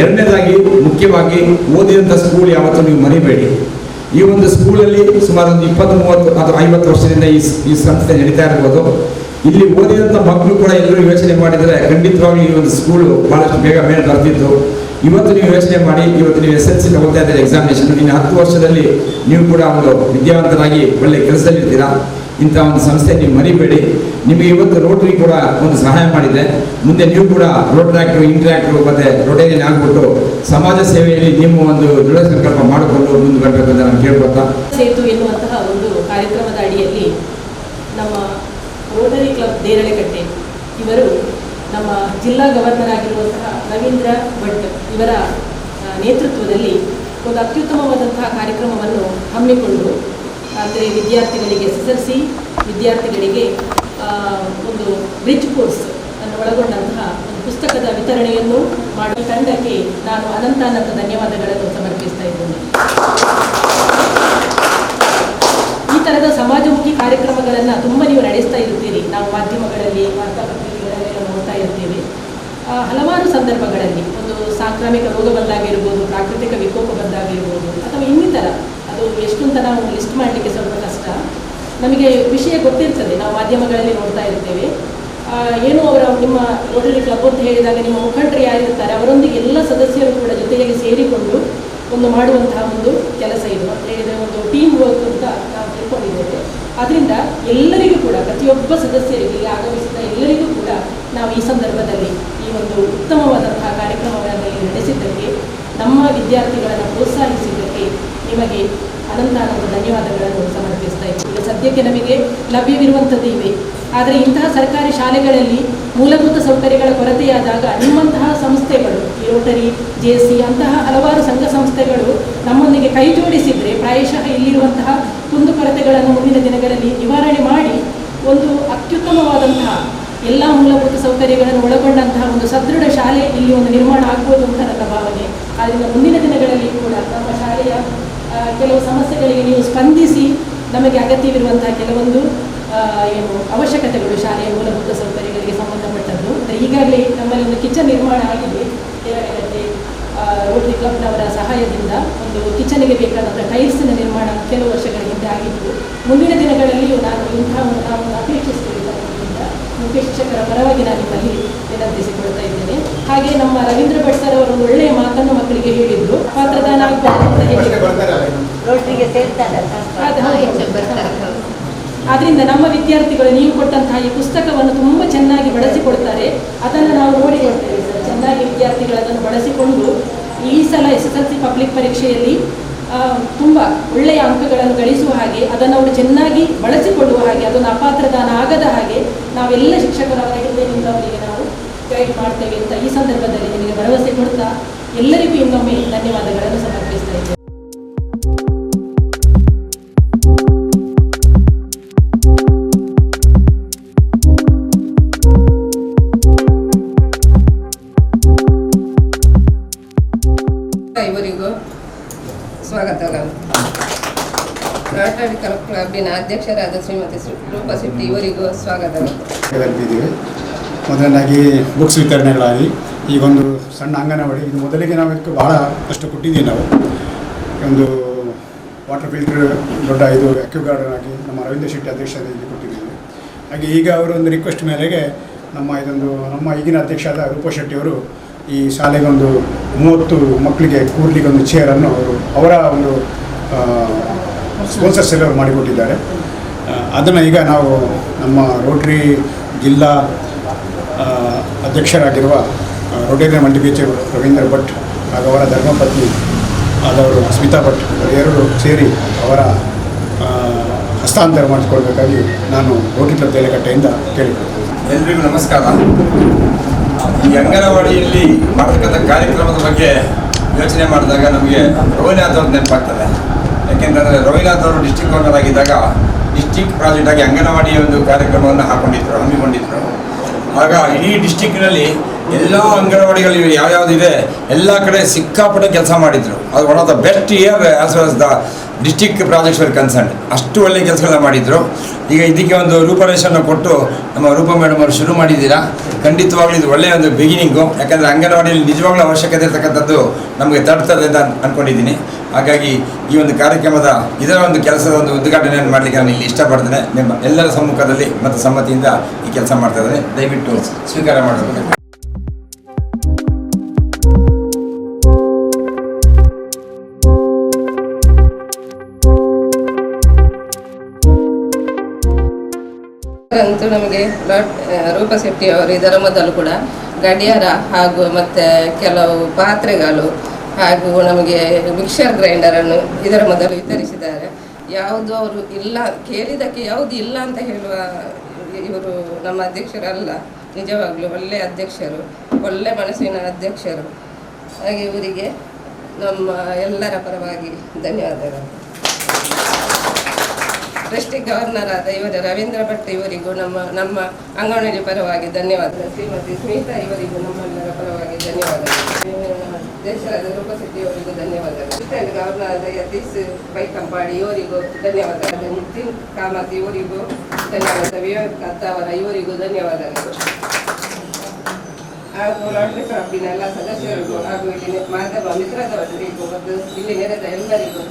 ಎರಡನೇದಾಗಿ ಮುಖ್ಯವಾಗಿ ಓದಿದಂಥ ಸ್ಕೂಲ್ ಯಾವತ್ತೂ ನೀವು ಮರಿಬೇಡಿ. ಈ ಒಂದು ಸ್ಕೂಲಲ್ಲಿ ಸುಮಾರು ಒಂದು 20-30 ಅಥವಾ 50 ವರ್ಷದಿಂದ ಈ ಸಂಸ್ಥೆ ನಡೀತಾ ಇರ್ಬೋದು. ಇಲ್ಲಿ ಓದಿದಂಥ ಮಕ್ಕಳು ಕೂಡ ಎಲ್ಲರೂ ಯೋಚನೆ ಮಾಡಿದರೆ ಖಂಡಿತವಾಗಿ ಈ ಒಂದು ಸ್ಕೂಲು ಭಾಳಷ್ಟು ಬೇಗ ಮೇಲೆ ಬರ್ತಿತ್ತು. ಇವತ್ತು ನೀವು ಯೋಚನೆ ಮಾಡಿ, ಇವತ್ತು ನೀವು SSLC ತಗೊಳ್ತಾ ಇದ್ದೀರಿ ಎಕ್ಸಾಮಿನೇಷನ್, ಇನ್ನು 10 ವರ್ಷದಲ್ಲಿ ನೀವು ಕೂಡ ಒಂದು ವಿದ್ಯಾವಂತರಾಗಿ ಒಳ್ಳೆ ಕೆಲಸದಲ್ಲಿರ್ತೀರಾ. ಇಂಥ ಒಂದು ಸಂಸ್ಥೆ ನೀವು ಮರಿಬೇಡಿ. ನಿಮಗೆ ಇವತ್ತು ರೋಟರಿ ಕೂಡ ಒಂದು ಸಹಾಯ ಮಾಡಿದೆ. ಮುಂದೆ ನೀವು ಕೂಡ ರೋಟ್ರಾಕ್ಟ್ರು, ಇಂಟ್ರಾಕ್ಟ್ರು ಮತ್ತು ರೋಟೇರಿಯನ್ ಆಗಿಬಿಟ್ಟು ಸಮಾಜ ಸೇವೆಯಲ್ಲಿ ನೀವು ಒಂದು ದೃಢ ಸಂಕಲ್ಪ ಮಾಡಿಕೊಂಡು ಮುಂದುವರಬೇಕು ಅಂತ ನಾನು ಕೇಳ್ಕೊತಾ. ಸೇತು ಎನ್ನುವಂತಹ ಒಂದು ಕಾರ್ಯಕ್ರಮದ ಅಡಿಯಲ್ಲಿ ನಮ್ಮ ರೋಟರಿ ಕ್ಲಬ್ ದೇರಳೆಕಟ್ಟೆ ಇವರು ನಮ್ಮ ಜಿಲ್ಲಾ ಗವರ್ನರ್ ಆಗಿರುವಂತಹ ರವೀಂದ್ರ ಭಟ್ ಇವರ ನೇತೃತ್ವದಲ್ಲಿ ಒಂದು ಅತ್ಯುತ್ತಮವಾದಂತಹ ಕಾರ್ಯಕ್ರಮವನ್ನು ಹಮ್ಮಿಕೊಂಡು, ಅಂದರೆ ವಿದ್ಯಾರ್ಥಿಗಳಿಗೆ SSLC ವಿದ್ಯಾರ್ಥಿಗಳಿಗೆ ಒಂದು ಬ್ರಿಡ್ಜ್ ಕೋರ್ಸ್ ಅನ್ನು ಒಳಗೊಂಡಂತಹ ಒಂದು ಪುಸ್ತಕದ ವಿತರಣೆಯನ್ನು ಮಾಡುವ ತಂಡಕ್ಕೆ ನಾನು ಅನಂತ ಧನ್ಯವಾದಗಳನ್ನು ಸಮರ್ಪಿಸ್ತಾ ಇದ್ದೇನೆ. ಈ ಥರದ ಸಮಾಜಮುಖಿ ಕಾರ್ಯಕ್ರಮಗಳನ್ನು ತುಂಬ ನೀವು ನಡೆಸ್ತಾ ಇರ್ತೀರಿ. ನಾವು ಮಾಧ್ಯಮಗಳಲ್ಲಿ, ವಾರ್ತಾಪತ್ರಿಕೆಗಳಲ್ಲೆಲ್ಲ ನೋಡ್ತಾ ಇರ್ತೀವಿ. ಹಲವಾರು ಸಂದರ್ಭಗಳಲ್ಲಿ ಒಂದು ಸಾಂಕ್ರಾಮಿಕ ರೋಗ ಬಂದಾಗಿರ್ಬೋದು, ಪ್ರಾಕೃತಿಕ ವಿಕೋಪ ಬಂದಾಗಿರ್ಬೋದು, ಅಥವಾ ಇನ್ನಿತರ, ಅದು ಎಷ್ಟು ಅಂತ ನಾವು ಲಿಸ್ಟ್ ಮಾಡಲಿಕ್ಕೆ ಸ್ವಲ್ಪ ಕಷ್ಟ. ನಮಗೆ ವಿಷಯ ಗೊತ್ತಿರ್ತದೆ, ನಾವು ಮಾಧ್ಯಮಗಳಲ್ಲಿ ನೋಡ್ತಾ ಇರ್ತೇವೆ. ಏನು ನಿಮ್ಮ ರೋಟರಿ ಕ್ಲಬ್ ಅಂತ ಹೇಳಿದಾಗ ನಿಮ್ಮ ಮುಖಂಡರು ಯಾರಿರ್ತಾರೆ ಅವರೊಂದಿಗೆ ಎಲ್ಲ ಸದಸ್ಯರು ಕೂಡ ಜೊತೆಯಾಗಿ ಸೇರಿಕೊಂಡು ಒಂದು ಮಾಡುವಂತಹ ಒಂದು ಕೆಲಸ ಇದು ಅಂತ ಹೇಳಿದರೆ ಒಂದು ಟೀಮ್ ವರ್ಕ್ ಅಂತ ನಾವು ತಿಳ್ಕೊಂಡಿದ್ದೇವೆ. ಆದ್ದರಿಂದ ಎಲ್ಲರಿಗೂ ಕೂಡ, ಪ್ರತಿಯೊಬ್ಬ ಸದಸ್ಯರಿಗೆ ಆಗಮಿಸಿದ ಎಲ್ಲರಿಗೂ ಕೂಡ ನಾವು ಈ ಸಂದರ್ಭದಲ್ಲಿ ಈ ಒಂದು ಉತ್ತಮವಾದಂತಹ ಕಾರ್ಯಕ್ರಮಗಳನ್ನು ನಡೆಸಿದ್ದಕ್ಕೆ, ನಮ್ಮ ವಿದ್ಯಾರ್ಥಿಗಳನ್ನು ಪ್ರೋತ್ಸಾಹಿಸಿದ್ದಕ್ಕೆ ನಿಮಗೆ ಅನಂತ ಧನ್ಯವಾದಗಳನ್ನು ಸಮರ್ಪಿಸ್ತಾ ಇದ್ದೀವಿ. ಸದ್ಯಕ್ಕೆ ನಮಗೆ ಲಭ್ಯವಿರುವಂಥದ್ದು ಇವೆ. ಆದರೆ ಇಂತಹ ಸರ್ಕಾರಿ ಶಾಲೆಗಳಲ್ಲಿ ಮೂಲಭೂತ ಸೌಕರ್ಯಗಳ ಕೊರತೆಯಾದಾಗ ನಿಮ್ಮಂತಹ ಸಂಸ್ಥೆಗಳು, ಈ ರೋಟರಿ, JC ಅಂತಹ ಹಲವಾರು ಸಂಘ ಸಂಸ್ಥೆಗಳು ನಮ್ಮೊಂದಿಗೆ ಕೈ ಜೋಡಿಸಿದರೆ ಪ್ರಾಯಶಃ ಇಲ್ಲಿರುವಂತಹ ಕುಂದುಕೊರತೆಗಳನ್ನು ಮುಂದಿನ ದಿನಗಳಲ್ಲಿ ನಿವಾರಣೆ ಮಾಡಿ ಒಂದು ಅತ್ಯುತ್ತಮವಾದಂತಹ ಎಲ್ಲ ಮೂಲಭೂತ ಸೌಕರ್ಯಗಳನ್ನು ಒಳಗೊಂಡಂತಹ ಒಂದು ಸದೃಢ ಶಾಲೆ ಇಲ್ಲಿ ಒಂದು ನಿರ್ಮಾಣ ಆಗ್ಬೋದು ಅಂತ ನನ್ನ ಭಾವನೆ. ಆದ್ದರಿಂದ ಮುಂದಿನ ದಿನಗಳಲ್ಲಿ ಕೂಡ ನಮ್ಮ ಶಾಲೆಯ ಕೆಲವು ಸಮಸ್ಯೆಗಳಿಗೆ ನೀವು ಸ್ಪಂದಿಸಿ ನಮಗೆ ಅಗತ್ಯವಿರುವಂತಹ ಕೆಲವೊಂದು ಅವಶ್ಯಕತೆಗಳು, ಶಾಲೆಯ ಮೂಲಭೂತ ಸೌಕರ್ಯಗಳಿಗೆ ಸಂಬಂಧಪಟ್ಟದ್ದು. ಈಗಾಗಲೇ ನಮ್ಮಲ್ಲಿ ಒಂದು ಕಿಚನ್ ನಿರ್ಮಾಣ ಆಗಿದೆ. ದೇರಳೆಕಟ್ಟೆ ರೋಟರಿ ಕ್ಲಬ್ನವರ ಸಹಾಯದಿಂದ ಒಂದು ಕಿಚನ್ಗೆ ಬೇಕಾದಂಥ ಟೈಲ್ಸಿನ ನಿರ್ಮಾಣ ಕೆಲವು ವರ್ಷಗಳ ಹಿಂದೆ ಆಗಿತ್ತು. ಮುಂದಿನ ದಿನಗಳಲ್ಲಿಯೂ ನಾನು ನಾವು ಅಪೇಕ್ಷಿಸ್ತೇವೆ. ಮುಖ್ಯ ಶಿಕ್ಷಕರ ಪರವಾಗಿ ನಾನು ನಿಮ್ಮಲ್ಲಿ ವಿನಂತಿಸಿಕೊಳ್ತಾ ಇದ್ದೇನೆ. ಹಾಗೆ ನಮ್ಮ ರವೀಂದ್ರ ಭಟ್ ಸರ್ ಅವರು ಒಂದು ಒಳ್ಳೆಯ ಮಾತನ್ನು ಮಕ್ಕಳಿಗೆ ಹೇಳಿದರು. ಪಾತ್ರದಾನ ಆದ್ರಿಂದ ನಮ್ಮ ವಿದ್ಯಾರ್ಥಿಗಳು ನೀವು ಕೊಟ್ಟಂತಹ ಈ ಪುಸ್ತಕವನ್ನು ತುಂಬ ಚೆನ್ನಾಗಿ ಬಳಸಿಕೊಡ್ತಾರೆ. ಅದನ್ನು ನಾವು ನೋಡಿಕೊಳ್ತೇವೆ ಸರ್. ಚೆನ್ನಾಗಿ ವಿದ್ಯಾರ್ಥಿಗಳು ಅದನ್ನು ಬಳಸಿಕೊಂಡು ಈ ಸಲ SSLC ಪಬ್ಲಿಕ್ ಪರೀಕ್ಷೆಯಲ್ಲಿ ತುಂಬ ಒಳ್ಳೆಯ ಅಂಕಗಳನ್ನು ಗಳಿಸುವ ಹಾಗೆ, ಅದನ್ನು ಅವರು ಚೆನ್ನಾಗಿ ಬಳಸಿಕೊಳ್ಳುವ ಹಾಗೆ, ಅದನ್ನು ಅಪಾತ್ರದಾನ ಆಗದ ಹಾಗೆ ನಾವೆಲ್ಲ ಶಿಕ್ಷಕರವರ ಹಿಂದೆಯಿಂದ ಅವರಿಗೆ ನಾವು ಗೈಡ್ ಮಾಡ್ತೇವೆ ಅಂತ ಈ ಸಂದರ್ಭದಲ್ಲಿ ನಿಮಗೆ ಭರವಸೆ ಕೊಡ್ತಾ ಎಲ್ಲರಿಗೂ ಇನ್ನೊಮ್ಮೆ ಧನ್ಯವಾದಗಳನ್ನು ಸಮರ್ಪಿಸ್ತಾ ಇದ್ದೇವೆ. ಇವರಿಗೂ ಸ್ವಾಗತಗಳು. ರೋಟರಿ ಕ್ಲಬ್ಬಿನ ಅಧ್ಯಕ್ಷರಾದ ಶ್ರೀಮತಿ ರೂಪಾ ಶೆಟ್ಟಿ ಇವರಿಗೂ ಸ್ವಾಗತಗಳು. ಮೊದಲನೇದಾಗಿ ಬುಕ್ಸ್ ವಿತರಣೆಗಳಾಗಿ ಈಗೊಂದು ಸಣ್ಣ ಅಂಗನವಾಡಿ, ಇದು ಮೊದಲಿಗೆ ನಾವು ಇದಕ್ಕೆ ಭಾಳ ಅಷ್ಟು ಕೊಟ್ಟಿದ್ದೀವಿ. ನಾವು ಒಂದು ವಾಟರ್ ಫಿಲ್ಟರ್ ದೊಡ್ಡ ಇದು ಅಕ್ಯುಗಾರ್ಡನ್ ಆಗಿ ನಮ್ಮ ರವೀಂದ್ರ ಶೆಟ್ಟಿ ಅಧ್ಯಕ್ಷತೆಯಲ್ಲಿ ಕೊಟ್ಟಿದ್ದೀವಿ. ಹಾಗೆ ಈಗ ಅವರೊಂದು ರಿಕ್ವೆಸ್ಟ್ ಮೇರೆಗೆ ನಮ್ಮ ಈಗಿನ ಅಧ್ಯಕ್ಷರಾದ ರೂಪಾ ಶೆಟ್ಟಿಯವರು ಈ ಶಾಲೆಗೆ ಒಂದು 30 ಮಕ್ಕಳಿಗೆ ಕೂರ್ಲಿಕ್ಕೆ ಒಂದು ಚೇರನ್ನು ಅವರ ಒಂದು ಸ್ಪಾನ್ಸರ್ಸ್ ಎಲ್ಲ ಮಾಡಿಕೊಟ್ಟಿದ್ದಾರೆ. ಅದನ್ನು ಈಗ ನಾವು ನಮ್ಮ ರೋಟರಿ ಜಿಲ್ಲಾ ಅಧ್ಯಕ್ಷರಾಗಿರುವ ರೋಟೇರಿಯನ್ ಮಲ್ಟಿಫೀಚರ್ ರವೀಂದ್ರ ಭಟ್ ಹಾಗೂ ಅವರ ಧರ್ಮಪತ್ನಿ ಆದವರು ಸ್ಮಿತಾ ಭಟ್ ಎರಡು ಸೇರಿ ಅವರ ಹಸ್ತಾಂತರ ಮಾಡಿಕೊಳ್ಬೇಕಾಗಿ ನಾನು ರೋಟರಿ ಕ್ಲಬ್ ದೇರಳೆಕಟ್ಟೆಯಿಂದ ಕೇಳಿಕೊಳ್ತೇನೆ. ಎಲ್ರಿಗೂ ನಮಸ್ಕಾರ. ಈ ಅಂಗನವಾಡಿಯಲ್ಲಿ ಮಾಡತಕ್ಕಂಥ ಕಾರ್ಯಕ್ರಮದ ಬಗ್ಗೆ ಯೋಚನೆ ಮಾಡಿದಾಗ ನಮಗೆ ರವಿನಾಥ್ ಅವ್ರ ನೆನಪಾಗ್ತದೆ. ಯಾಕೆಂತಂದರೆ ರವಿನಾಥ್ ಅವರು ಡಿಸ್ಟಿಕ್ ಗವರ್ನರ್ ಆಗಿದ್ದಾಗ ಡಿಸ್ಟಿಕ್ ಪ್ರಾಜೆಕ್ಟಾಗಿ ಅಂಗನವಾಡಿಯ ಒಂದು ಕಾರ್ಯಕ್ರಮವನ್ನು ಹಮ್ಮಿಕೊಂಡಿದ್ರು. ಆಗ ಇಡೀ ಡಿಸ್ಟಿಕ್ನಲ್ಲಿ ಎಲ್ಲ ಅಂಗನವಾಡಿಗಳು ಯಾವ್ಯಾವುದಿದೆ ಎಲ್ಲ ಕಡೆ ಸಿಕ್ಕಾಪಟ್ಟೆ ಕೆಲಸ ಮಾಡಿದರು. ಅದು one of the best year as well as the district projects var concern. ಅಷ್ಟು ಒಳ್ಳೆಯ ಕೆಲಸಗಳನ್ನ ಮಾಡಿದರು. ಈಗ ಇದಕ್ಕೆ ಒಂದು ರೂಪರೇಷನ್ನು ಕೊಟ್ಟು ನಮ್ಮ ರೂಪಾ ಮೇಡಮ್ ಅವರು ಶುರು ಮಾಡಿದ್ದೀರಾ. ಖಂಡಿತವಾಗ್ಲೂ ಇದು ಒಳ್ಳೆಯ ಒಂದು ಬಿಗಿನಿಂಗು. ಯಾಕಂದರೆ ಅಂಗನವಾಡಿಯಲ್ಲಿ ನಿಜವಾಗ್ಲೂ ಅವಶ್ಯಕತೆ ಇರ್ತಕ್ಕಂಥದ್ದು ನಮಗೆ ತಡ್ತದೆ ಅಂತ ಅಂದ್ಕೊಂಡಿದ್ದೀನಿ. ಹಾಗಾಗಿ ಈ ಒಂದು ಕಾರ್ಯಕ್ರಮದ ಇದರ ಒಂದು ಕೆಲಸದ ಒಂದು ಉದ್ಘಾಟನೆಯನ್ನು ಮಾಡಲಿಕ್ಕೆ ನಾನು ಇಲ್ಲಿ ಇಷ್ಟಪಡ್ತೇನೆ. ನಿಮ್ಮ ಎಲ್ಲರ ಸಮ್ಮುಖದಲ್ಲಿ ಮತ್ತು ಸಮ್ಮತಿಯಿಂದ ಈ ಕೆಲಸ ಮಾಡ್ತಾ ಇದ್ದೇನೆ. ದಯವಿಟ್ಟು ಸ್ವೀಕಾರ ಮಾಡಬೇಕು. ಅಂತೂ ನಮಗೆ ರೂಪಾ ಶೆಟ್ಟಿ ಅವರು ಇದರ ಮೊದಲು ಕೂಡ ಗಡಿಯಾರ ಹಾಗೂ ಮತ್ತು ಕೆಲವು ಪಾತ್ರೆಗಳು ಹಾಗೂ ನಮಗೆ ಮಿಕ್ಸರ್ ಗ್ರೈಂಡರನ್ನು ಇದರ ಮೊದಲು ವಿತರಿಸಿದ್ದಾರೆ. ಯಾವುದು ಅವರು ಇಲ್ಲ ಕೇಳಿದ್ದಕ್ಕೆ ಯಾವುದು ಇಲ್ಲ ಅಂತ ಹೇಳುವ ಇವರು ನಮ್ಮ ಅಧ್ಯಕ್ಷರಲ್ಲ. ನಿಜವಾಗ್ಲೂ ಒಳ್ಳೆಯ ಅಧ್ಯಕ್ಷರು, ಒಳ್ಳೆ ಮನಸ್ಸಿನ ಅಧ್ಯಕ್ಷರು. ಹಾಗೆ ಇವರಿಗೆ ನಮ್ಮ ಎಲ್ಲರ ಪರವಾಗಿ ಧನ್ಯವಾದಗಳು. ಡಿಸ್ಟ್ರಿಕ್ಟ್ ಗವರ್ನರ್ ಆದ ಇವರು ರವೀಂದ್ರ ಭಟ್ ಇವರಿಗೂ ನಮ್ಮ ಅಂಗನವಾಡಿ ಪರವಾಗಿ ಧನ್ಯವಾದ. ಶ್ರೀಮತಿ ಸ್ಮಿತಾ ಇವರಿಗೂ ನಮ್ಮೆಲ್ಲರ ಪರವಾಗಿ ಧನ್ಯವಾದಗಳು. ದೇಶರಾದ ರೂಪಾ ಶೆಟ್ಟಿ ಅವರಿಗೂ ಧನ್ಯವಾದಗಳು. ಅಸಿಸ್ಟೆಂಟ್ ಗವರ್ನರ್ ಆದ ಯತೀಶ್ ಬೈಕಂಪಾಡಿ ಇವರಿಗೂ ಧನ್ಯವಾದಗಳು. ನಿತಿನ್ ಕಾಮತ್ ಇವರಿಗೂ ಧನ್ಯವಾದ. ವಿವೇಕ್ ಕತ್ತಾವರ ಇವರಿಗೂ ಧನ್ಯವಾದಗಳು. ಹಾಗೂ ಲಾಟ್ರಿ ಕ್ಲಬ್ಬಿನ ಎಲ್ಲ ಸದಸ್ಯರಿಗೂ ಹಾಗೂ ಇಲ್ಲಿ ಮಾಧ್ಯಮ ಮಿತ್ರದವರಿಗೂ ಮತ್ತು ಇಲ್ಲಿ ನೆರೆದ ಎಲ್ಲರಿಗೂ